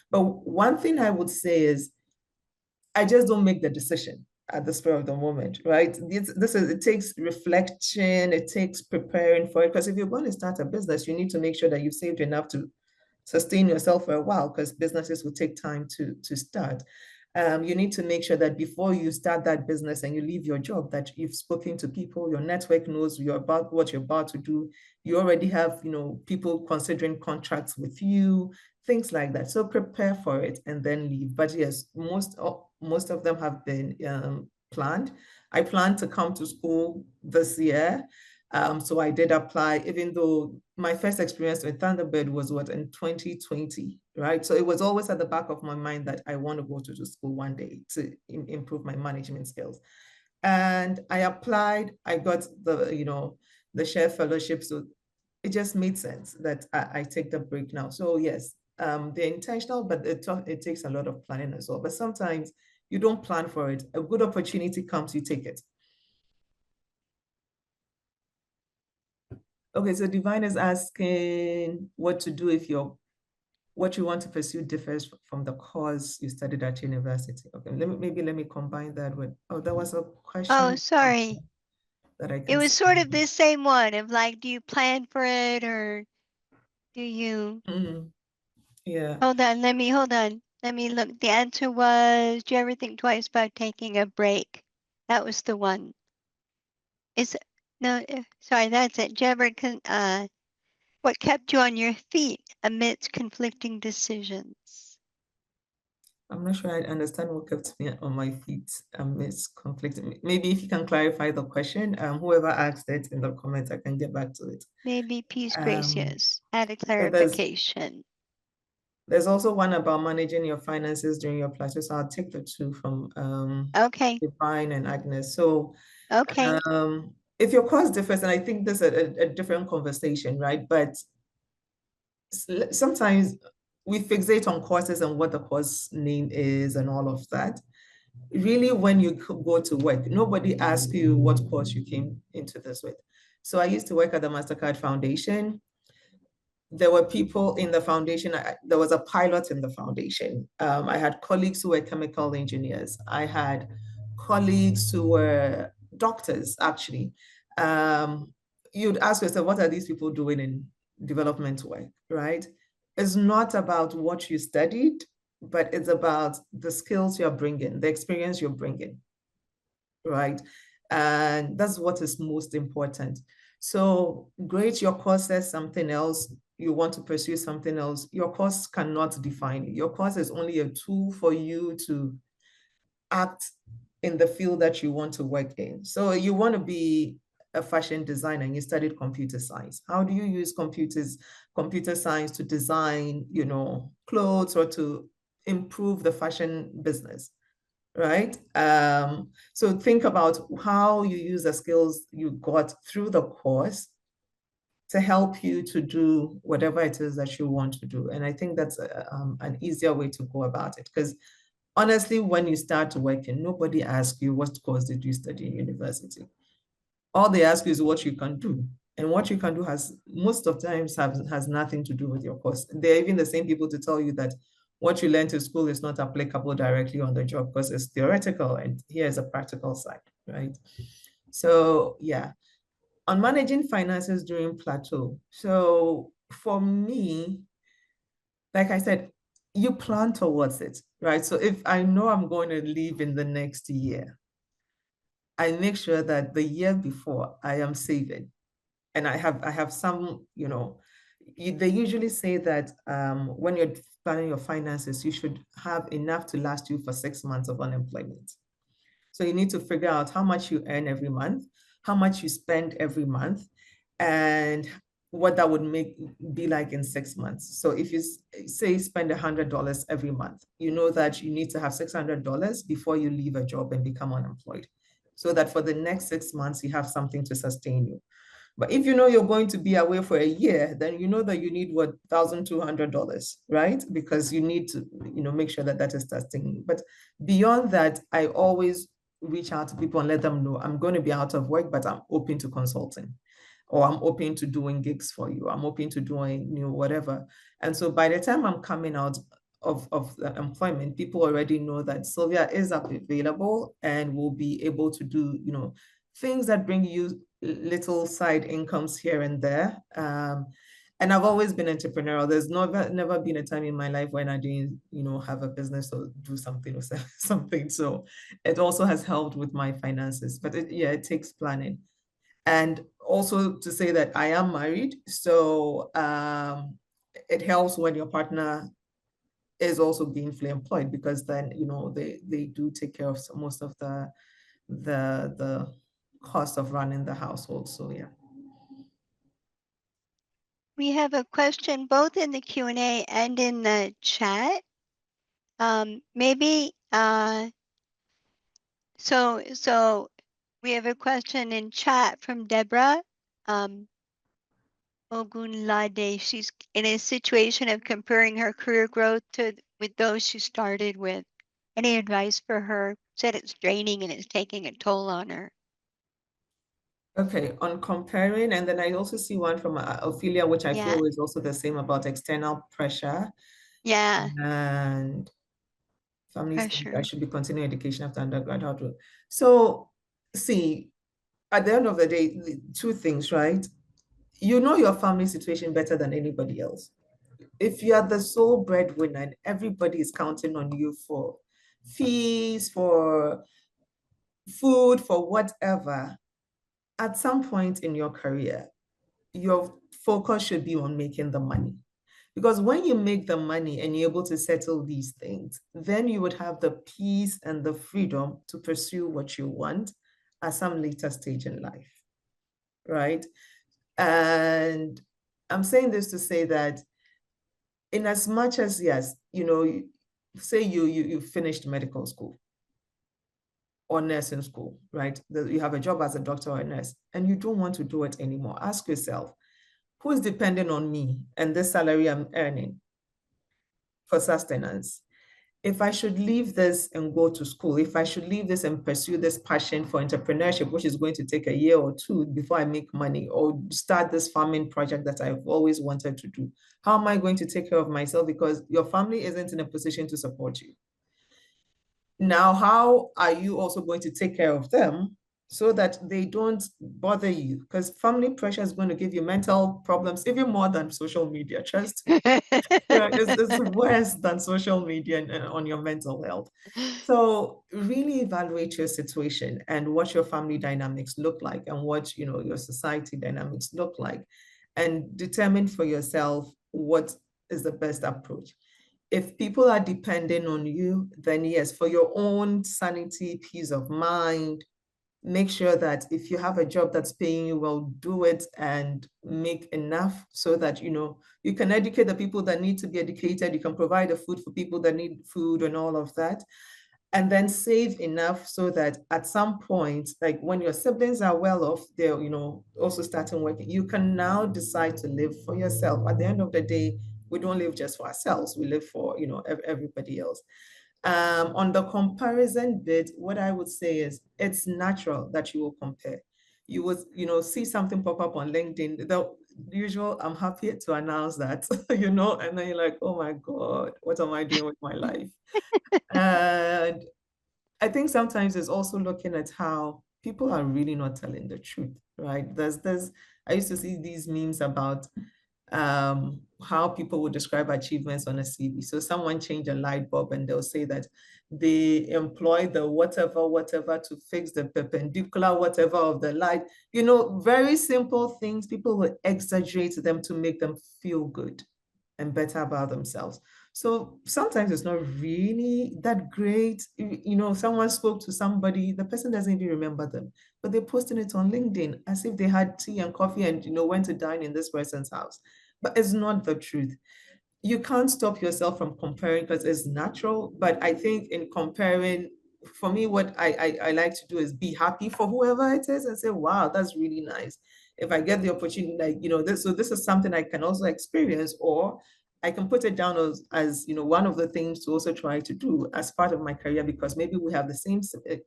Speaker 4: But one thing I would say is I just don't make the decision at the spur of the moment, right? It takes reflection, it takes preparing for it. Because if you're going to start a business, you need to make sure that you've saved enough to sustain yourself for a while, because businesses will take time to start. You need to make sure that before you start that business and you leave your job, that you've spoken to people, your network knows what you're about to do. You already have, people considering contracts with you. things like that. So prepare for it and then leave. But yes, most of them have been planned. I plan to come to school this year. So I did apply, even though my first experience with Thunderbird was in 2020, right? So it was always at the back of my mind that I want to go to school one day to improve my management skills. And I applied, I got the share fellowship. So it just made sense that I take the break now. So yes, they're intentional, but it takes a lot of planning as well. But sometimes you don't plan for it. A good opportunity comes, you take it. Okay, so Divine is asking what to do if what you want to pursue differs from the course you studied at university. Okay, let me combine that with, there was a question.
Speaker 2: Oh, sorry.
Speaker 4: That I
Speaker 2: It
Speaker 4: can
Speaker 2: was sort of the same one of like, do you plan for it or do you?
Speaker 4: Yeah.
Speaker 2: Hold on. Let me look. The answer was, do you ever think twice about taking a break? That was the one. Sorry, that's it. Do you ever what kept you on your feet amidst conflicting decisions?
Speaker 4: I'm not sure I understand what kept me on my feet amidst conflicting. Maybe if you can clarify the question, whoever asked it in the comments, I can get back to it.
Speaker 2: Maybe Peace Gracious add a
Speaker 4: So
Speaker 2: clarification.
Speaker 4: there's also one about managing your finances during your plateau. So I'll take the two from
Speaker 2: Okay.
Speaker 4: Divine and Agnes. So
Speaker 2: Okay.
Speaker 4: if your course differs, and I think this is a different conversation, right? But sometimes we fixate on courses and what the course name is and all of that. Really, when you go to work, nobody asks you what course you came into this with. So I used to work at the Mastercard Foundation. There were people in the foundation. There was a pilot in the foundation. I had colleagues who were chemical engineers. I had colleagues who were doctors, actually. You'd ask yourself, what are these people doing in development work, right? It's not about what you studied, but it's about the skills you're bringing, the experience you're bringing, right? And that's what is most important. So great, your course says something else, you want to pursue something else, your course cannot define you. Your course is only a tool for you to act in the field that you want to work in. So you want to be a fashion designer and you studied computer science. How do you use computer science to design, clothes or to improve the fashion business? Right? So think about how you use the skills you got through the course to help you to do whatever it is that you want to do. And I think that's an easier way to go about it. Because honestly, when you start working, nobody asks you what course did you study in university. All they ask you is what you can do. And what you can do has most of the times has nothing to do with your course. They're even the same people to tell you that what you learned in school is not applicable directly on the job because it's theoretical and here's a practical side, right? So yeah, on managing finances during plateau. So for me, like I said, you plan towards it, right? So if I know I'm going to leave in the next year, I make sure that the year before I am saving. And I have some, they usually say that when you're planning your finances, you should have enough to last you for 6 months of unemployment. So you need to figure out how much you earn every month, how much you spend every month, and what that would be like in 6 months. So if you say spend $100 every month, you know that you need to have $600 before you leave a job and become unemployed, so that for the next 6 months, you have something to sustain you. But if you know you're going to be away for a year, then you know that you need what, $1,200, right? Because you need to, make sure that that is sustaining. But beyond that, I always reach out to people and let them know I'm going to be out of work, but I'm open to consulting, or I'm open to doing gigs for you. I'm open to doing, whatever. And so by the time I'm coming out of the employment, people already know that Sylvia is available and will be able to do, things that bring you little side incomes here and there. And I've always been entrepreneurial. There's never been a time in my life when I didn't, have a business or do something or sell something. So it also has helped with my finances. But it takes planning. And also to say that I am married. So it helps when your partner is also gainfully employed, because then, you know, they do take care of most of the cost of running the household. So yeah.
Speaker 2: We have a question both in the Q&A and in the chat. Maybe so we have a question in chat from Deborah Ogunlade. She's in a situation of comparing her career growth with those she started with. Any advice for her? Said it's draining and it's taking a toll on her.
Speaker 4: Okay, on comparing, and then I also see one from Ophelia, which I
Speaker 2: Yeah.
Speaker 4: feel is also the same about external pressure
Speaker 2: Yeah,
Speaker 4: and families think I
Speaker 2: pressure.
Speaker 4: should be continuing education after undergrad. How to? So, see, at the end of the day, two things, right? You know your family situation better than anybody else. If you are the sole breadwinner and everybody is counting on you for fees, for food, for whatever, at some point in your career, your focus should be on making the money. Because when you make the money and you're able to settle these things, then you would have the peace and the freedom to pursue what you want at some later stage in life, right? And I'm saying this to say that in as much as, yes, you know, say you finished medical school or nursing school, right? You have a job as a doctor or a nurse, and you don't want to do it anymore. Ask yourself, who is depending on me and this salary I'm earning for sustenance? If I should leave this and go to school, if I should leave this and pursue this passion for entrepreneurship, which is going to take a year or two before I make money, or start this farming project that I've always wanted to do, how am I going to take care of myself? Because your family isn't in a position to support you. Now, how are you also going to take care of them so that they don't bother you? Because family pressure is going to give you mental problems even more than social media. Trust me. Yeah, it's worse than social media and on your mental health. So really evaluate your situation and what your family dynamics look like and what, you know, your society dynamics look like, and determine for yourself what is the best approach. If people are depending on you, then yes, for your own sanity, peace of mind, make sure that if you have a job that's paying you well, do it and make enough so that, you know, you can educate the people that need to be educated, you can provide the food for people that need food and all of that. And then save enough so that at some point, like when your siblings are well off, they're, you know, also starting working, you can now decide to live for yourself. At the end of the day, we don't live just for ourselves, we live for, you know, everybody else. On the comparison bit, what I would say is it's natural that you will compare. You would, you know, see something pop up on LinkedIn, the usual, I'm happy to announce that, you know, and then you're like, oh my God, what am I doing with my life? And I think sometimes it's also looking at how people are really not telling the truth, right? I used to see these memes about how people would describe achievements on a CV. So someone changed a light bulb and they'll say that they employ the whatever to fix the perpendicular whatever of the light. You know, very simple things. People will exaggerate them to make them feel good and better about themselves. So sometimes it's not really that great. You know, someone spoke to somebody, the person doesn't even remember them, but they're posting it on LinkedIn as if they had tea and coffee and, you know, went to dine in this person's house. But it's not the truth. You can't stop yourself from comparing because it's natural. But I think in comparing, for me, what I like to do is be happy for whoever it is and say, wow, that's really nice. If I get the opportunity, like, you know, this is something I can also experience, or I can put it down as, you know, one of the things to also try to do as part of my career, because maybe we have the same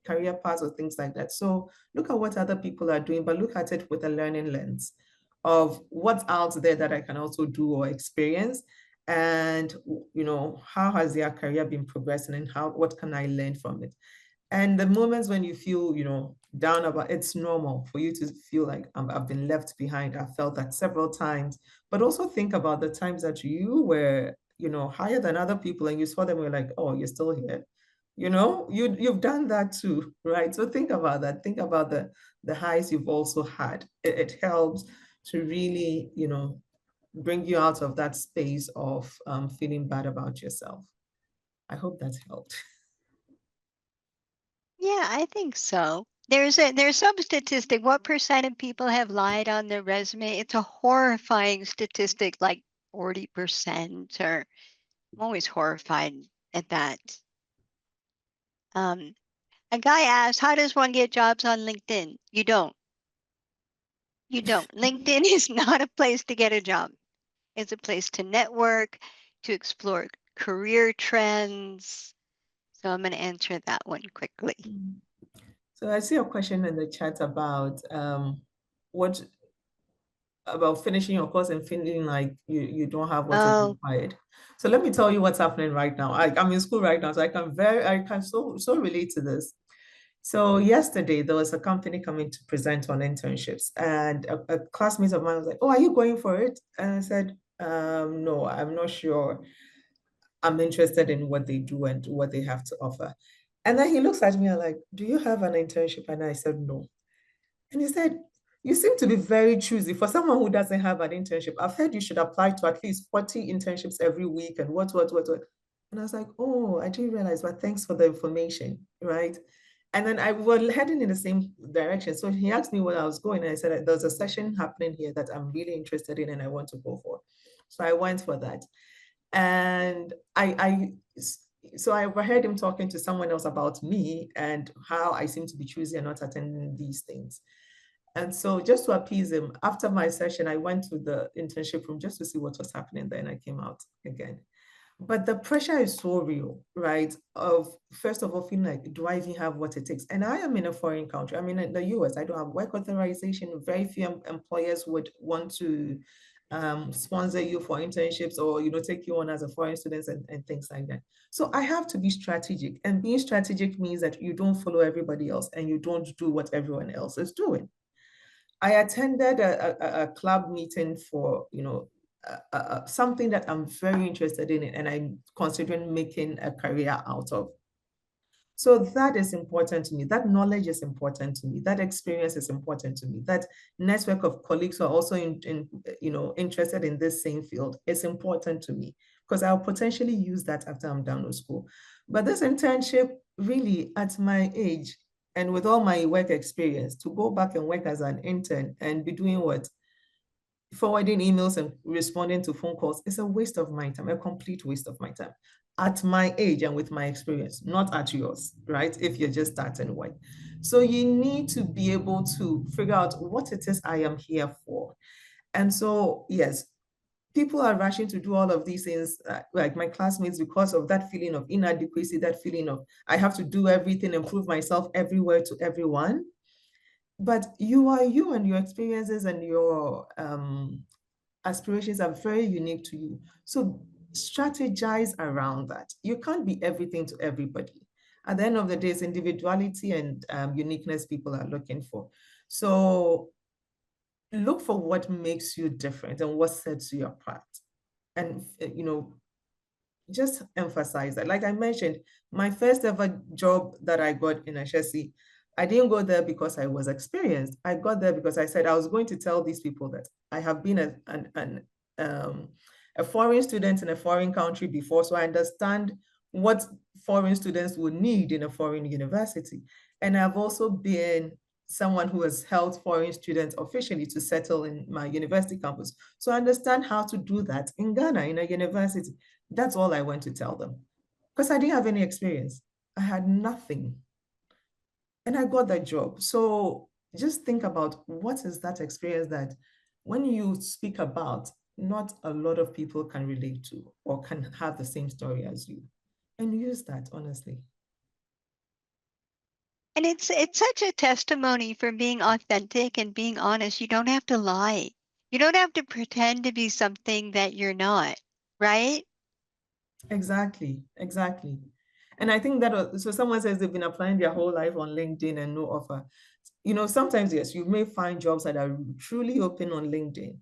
Speaker 4: career paths or things like that. So look at what other people are doing, but look at it with a learning lens of what's out there that I can also do or experience. And, you know, how has their career been progressing and what can I learn from it? And the moments when you feel, you know, down about, it's normal for you to feel like I've been left behind. I've felt that several times, but also think about the times that you were, you know, higher than other people and you saw them, you're like, oh, you're still here. You know, you've done that too, right? So think about that. Think about the highs you've also had. It helps to really, you know, bring you out of that space of feeling bad about yourself. I hope that helped.
Speaker 2: Yeah, I think so. There's some statistic. What percent of people have lied on their resume? It's a horrifying statistic, like 40%, or I'm always horrified at that. A guy asked, how does one get jobs on LinkedIn? You don't. You don't. LinkedIn is not a place to get a job. It's a place to network, to explore career trends. So I'm going to answer that one quickly.
Speaker 4: So I see a question in the chat about what about finishing your course and feeling like you don't have what is required. So let me tell you what's happening right now. I'm in school right now, so I can so relate to this. So yesterday there was a company coming to present on internships, and a classmate of mine was like, "Oh, are you going for it?" And I said, "No, I'm not sure. I'm interested in what they do and what they have to offer." And then he looks at me and like, "Do you have an internship?" And I said, "No." And he said, "You seem to be very choosy for someone who doesn't have an internship. I've heard you should apply to at least 40 internships every week and what. And I was like, "Oh, I didn't realize, but thanks for the information," right? And then I was heading in the same direction. So he asked me where I was going, and I said, "There's a session happening here that I'm really interested in and I want to go for." So I went for that. And so I overheard him talking to someone else about me and how I seem to be choosy and not attending these things. And so just to appease him, after my session, I went to the internship room just to see what was happening there, and I came out again. But the pressure is so real, right? Of first of all, feeling like, do I even have what it takes? And I am in a foreign country. I'm in the US. I don't have work authorization. Very few employers would want to sponsor you for internships or take you on as a foreign student and things like that. So I have to be strategic. And being strategic means that you don't follow everybody else and you don't do what everyone else is doing. I attended a club meeting for, something that I'm very interested in and I'm considering making a career out of. So that is important to me. That knowledge is important to me. That experience is important to me. That network of colleagues who are also interested in this same field is important to me because I'll potentially use that after I'm done with school. But this internship, really, at my age and with all my work experience, to go back and work as an intern and be doing what? Forwarding emails and responding to phone calls is a waste of my time, a complete waste of my time at my age and with my experience, not at yours, right? If you're just starting work. So you need to be able to figure out what it is I am here for. And so, yes, people are rushing to do all of these things, like my classmates, because of that feeling of inadequacy, that feeling of I have to do everything and prove myself everywhere to everyone. But you are you, and your experiences and your aspirations are very unique to you. So strategize around that. You can't be everything to everybody. At the end of the day, it's individuality and uniqueness people are looking for. So look for what makes you different and what sets you apart. And, just emphasize that. Like I mentioned, my first ever job that I got in HSC, I didn't go there because I was experienced. I got there because I said I was going to tell these people that I have been a foreign student in a foreign country before, so I understand what foreign students would need in a foreign university. And I've also been someone who has helped foreign students officially to settle in my university campus. So I understand how to do that in Ghana, in a university. That's all I went to tell them because I didn't have any experience. I had nothing. And I got that job. So just think about what is that experience that when you speak about, not a lot of people can relate to or can have the same story as you. And use that, honestly.
Speaker 2: And it's such a testimony for being authentic and being honest. You don't have to lie. You don't have to pretend to be something that you're not, right?
Speaker 4: Exactly, exactly. And I think that, so someone says they've been applying their whole life on LinkedIn and no offer. Sometimes, yes, you may find jobs that are truly open on LinkedIn.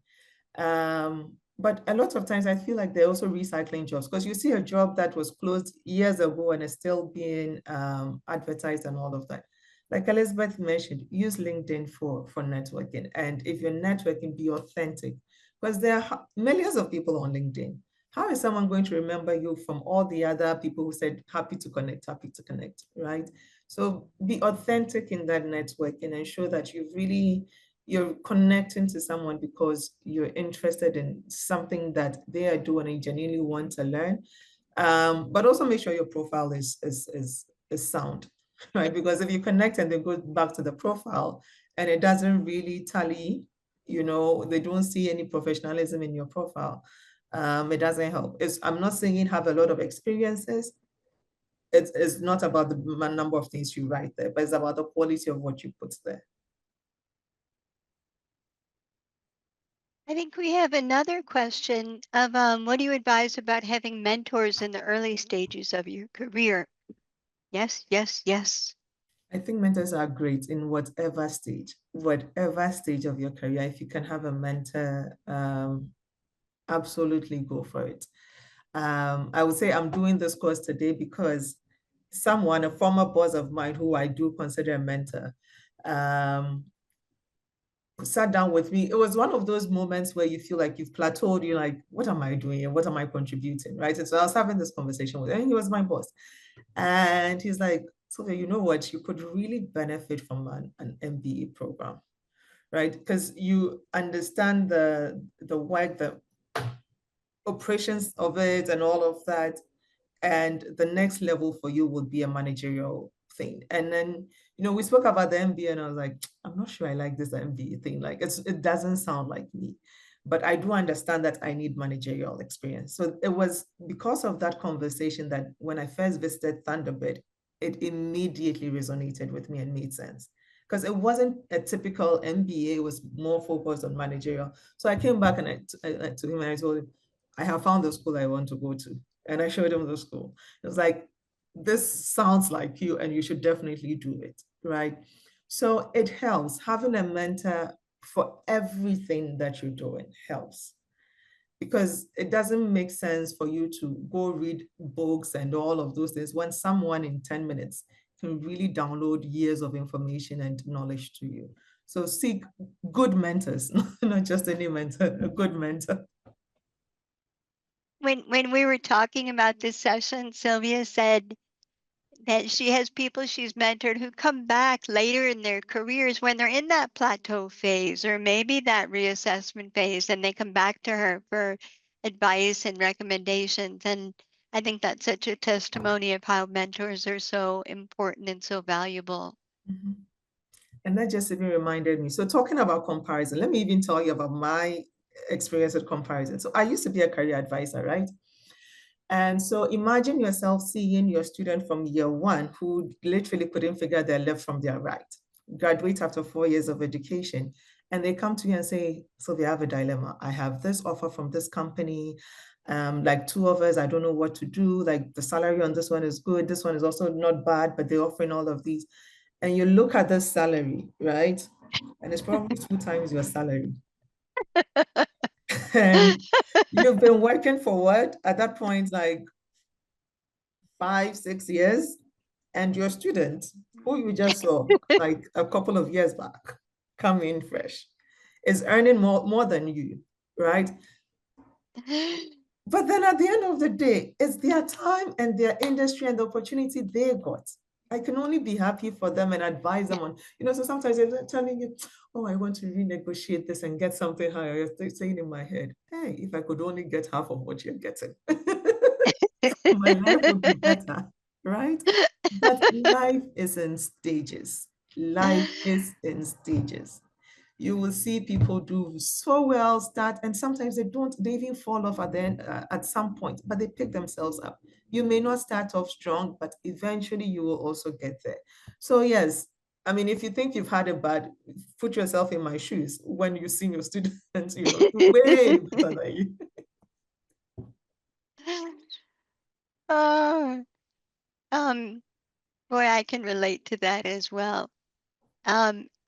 Speaker 4: But a lot of times I feel like they're also recycling jobs because you see a job that was closed years ago and is still being advertised and all of that. Like Elizabeth mentioned, use LinkedIn for networking. And if you're networking, be authentic. because there are millions of people on LinkedIn. How is someone going to remember you from all the other people who said happy to connect, right? So be authentic in that network and ensure that you're connecting to someone because you're interested in something that they are doing and you genuinely want to learn. But also make sure your profile is sound, right? Because if you connect and they go back to the profile and it doesn't really tally, they don't see any professionalism in your profile, it doesn't help. I'm not saying have a lot of experiences. It's not about the number of things you write there, but it's about the quality of what you put there.
Speaker 2: I think we have another question of what do you advise about having mentors in the early stages of your career? Yes, yes, yes.
Speaker 4: I think mentors are great in whatever stage of your career. If you can have a mentor, absolutely go for it. I would say I'm doing this course today because a former boss of mine who I do consider a mentor, sat down with me. It was one of those moments where you feel like you've plateaued. You're like, what am I doing and what am I contributing, right? And so I was having this conversation with him, and he was my boss. And he's like, Sylvia, you know what? You could really benefit from an MBA program, right? Because you understand the work, the operations of it and all of that. And the next level for you would be a managerial thing. And then, we spoke about the MBA and I was like, I'm not sure I like this MBA thing. Like it doesn't sound like me. But I do understand that I need managerial experience. So it was because of that conversation that when I first visited Thunderbird, it immediately resonated with me and made sense. Because it wasn't a typical MBA, it was more focused on managerial. So I came back and to him and I told him, I have found the school I want to go to. And I showed him the school. It was like, this sounds like you and you should definitely do it, right? So it helps. Having a mentor for everything that you're doing helps, because it doesn't make sense for you to go read books and all of those things when someone in 10 minutes can really download years of information and knowledge to you. So seek good mentors, not just any mentor, a good mentor.
Speaker 2: When we were talking about this session, Sylvia said that she has people she's mentored who come back later in their careers when they're in that plateau phase or maybe that reassessment phase, and they come back to her for advice and recommendations. And I think that's such a testimony of how mentors are so important and so valuable.
Speaker 4: Mm-hmm. And that just even reminded me. So talking about comparison, let me even tell you about my experience with comparison. So I used to be a career advisor, right? And so imagine yourself seeing your student from year one who literally couldn't figure their left from their right, graduate after 4 years of education, and they come to you and say, so they have a dilemma. I have this offer from this company, like two of us, I don't know what to do. Like the salary on this one is good. This one is also not bad, but they're offering all of these. And you look at the salary, right? And it's probably 2 times your salary. And you've been working for what? At that point, like 5, 6 years, and your student, who you just saw like a couple of years back, come in fresh, is earning more than you, right? But then at the end of the day, it's their time and their industry and the opportunity they got. I can only be happy for them and advise them on, so sometimes they're telling you, oh, I want to renegotiate this and get something higher. They're saying in my head, hey, if I could only get half of what you're getting, my life would be better, right? But life is in stages. Life is in stages. You will see people do so well, start, and sometimes they even fall off at the end, at some point, but they pick themselves up. You may not start off strong, but eventually you will also get there. So yes, I mean, if you think you've had it bad, put yourself in my shoes when you see your students, way better than you.
Speaker 2: Oh, boy, I can relate to that as well.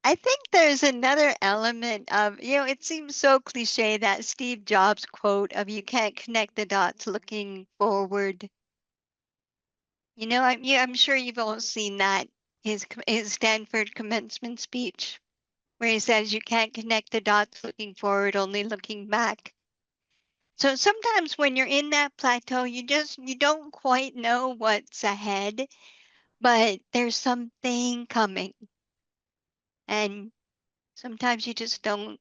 Speaker 2: I think there's another element of, it seems so cliche, that Steve Jobs quote of you can't connect the dots looking forward. I'm sure you've all seen that, his Stanford commencement speech. where he says you can't connect the dots looking forward, only looking back. So sometimes when you're in that plateau, you don't quite know what's ahead, but there's something coming. And sometimes you just don't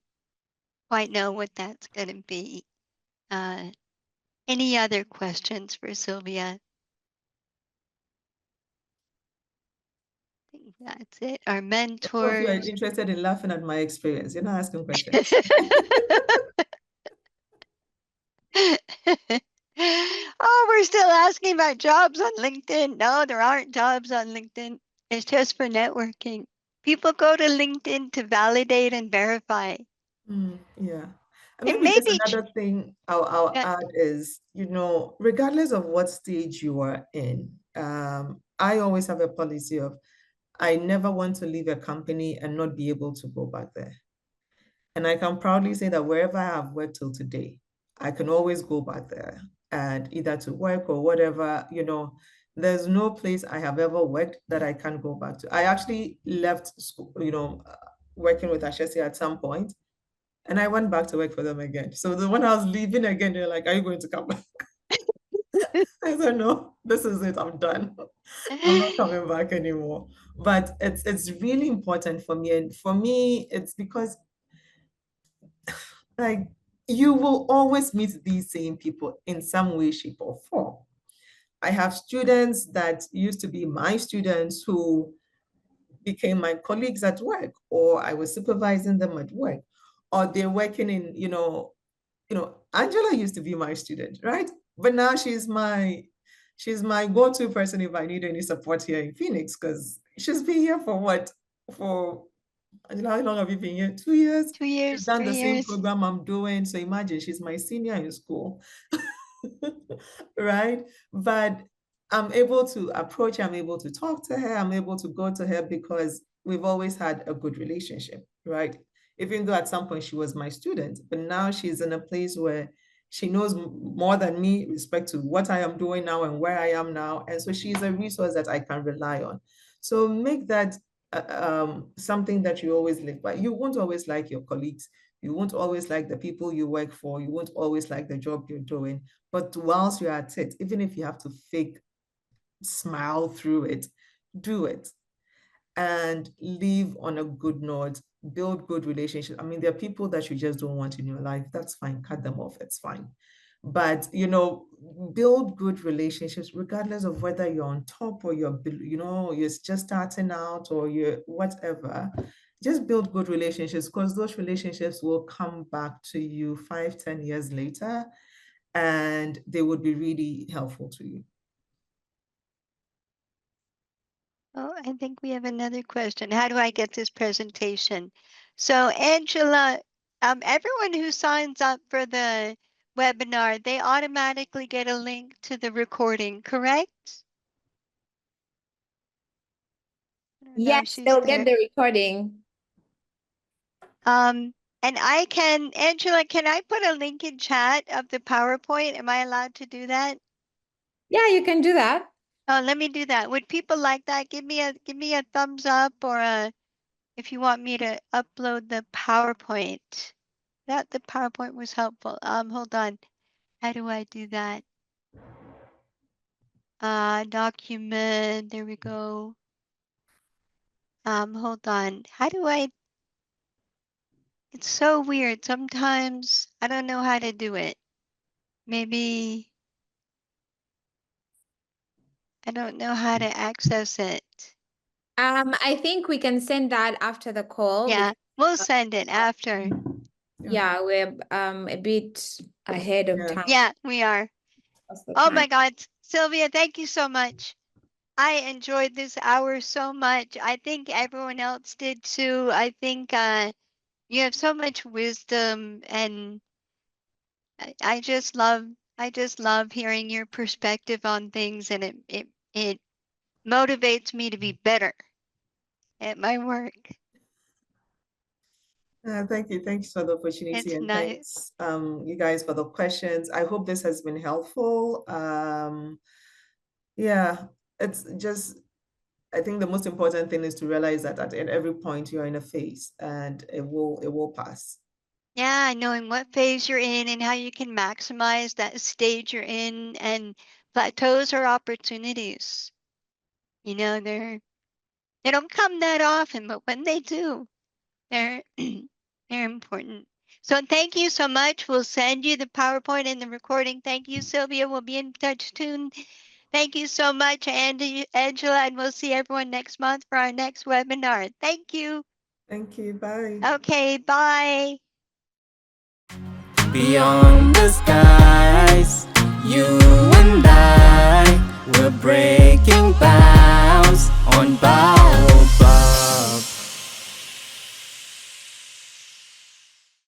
Speaker 2: quite know what that's going to be. Any other questions for Sylvia? I think that's it. Our
Speaker 4: Some of you are
Speaker 2: mentors.
Speaker 4: interested in laughing at my experience. You're not asking questions.
Speaker 2: Oh, we're still asking about jobs on LinkedIn. No, there aren't jobs on LinkedIn. It's just for networking. People go to LinkedIn to validate and verify.
Speaker 4: Yeah. And
Speaker 2: And
Speaker 4: maybe just
Speaker 2: maybe,
Speaker 4: another thing I'll
Speaker 2: yeah,
Speaker 4: add is, regardless of what stage you are in, I always have a policy of I never want to leave a company and not be able to go back there. And I can proudly say that wherever I have worked till today, I can always go back there and either to work or whatever, there's no place I have ever worked that I can't go back to. I actually left school, working with Ashesi at some point, and I went back to work for them again. So when I was leaving again, they're like, "Are you going to come back?" I said, "No, this is it. I'm done. I'm not coming back anymore." But it's really important for me, and for me, it's because like you will always meet these same people in some way, shape, or form. I have students that used to be my students who became my colleagues at work, or I was supervising them at work, or they're working in, Angela used to be my student, right? But now she's my go-to person if I need any support here in Phoenix, because she's been here for what? For Angela, how long have you been here? 2 years?
Speaker 2: 2
Speaker 4: She's
Speaker 2: years,
Speaker 4: done
Speaker 2: 3
Speaker 4: the same
Speaker 2: years.
Speaker 4: program I'm doing. So imagine she's my senior in school. Right? But I'm able to approach her, I'm able to talk to her, I'm able to go to her because we've always had a good relationship, right? Even though at some point she was my student, but now she's in a place where she knows more than me respect to what I am doing now and where I am now. And so she's a resource that I can rely on. So make that something that you always live by. You won't always like your colleagues. You won't always like the people you work for. You won't always like the job you're doing. But whilst you're at it, even if you have to fake smile through it, do it and live on a good note, build good relationships. I mean, there are people that you just don't want in your life. That's fine. Cut them off. It's fine. But, build good relationships, regardless of whether you're on top or you're just starting out or you're whatever. Just build good relationships because those relationships will come back to you 5, 10 years later and they would be really helpful to you.
Speaker 2: Oh, I think we have another question. How do I get this presentation? So Angela, everyone who signs up for the webinar, they automatically get a link to the recording, correct? I don't know if
Speaker 3: Yes,
Speaker 2: she's
Speaker 3: they'll
Speaker 2: there.
Speaker 3: get the recording.
Speaker 2: And Angela, can I put a link in chat of the PowerPoint? Am I allowed to do that?
Speaker 3: Yeah, you can do that.
Speaker 2: Oh, let me do that. Would people like that? Give me a thumbs up or if you want me to upload the PowerPoint. That the PowerPoint was helpful. Hold on. How do I do that? Document. There we go. Hold on. How do I? It's so weird. Sometimes I don't know how to do it. Maybe I don't know how to access it.
Speaker 3: I think we can send that after the call.
Speaker 2: Yeah, we'll send it after.
Speaker 3: Yeah, we're a bit ahead of time.
Speaker 2: Yeah, we are. Oh my God, Sylvia, thank you so much. I enjoyed this hour so much. I think everyone else did too. I think you have so much wisdom and I just love hearing your perspective on things and it motivates me to be better at my work.
Speaker 4: Thank you. Thanks for the opportunity
Speaker 2: It's
Speaker 4: and
Speaker 2: nice.
Speaker 4: thanks you guys for the questions. I hope this has been helpful. Yeah, it's just I think the most important thing is to realize that at every point you're in a phase and it will pass.
Speaker 2: Yeah, knowing what phase you're in and how you can maximize that stage you're in, and plateaus are opportunities. You know, they don't come that often, but when they do, they're they're important. So thank you so much. We'll send you the PowerPoint and the recording. Thank you, Sylvia. We'll be in touch soon. Thank you so much, Andy, Angela, and we'll see everyone next month for our next webinar. Thank you.
Speaker 4: Thank you. Bye.
Speaker 2: Okay, bye.
Speaker 1: Beyond the skies.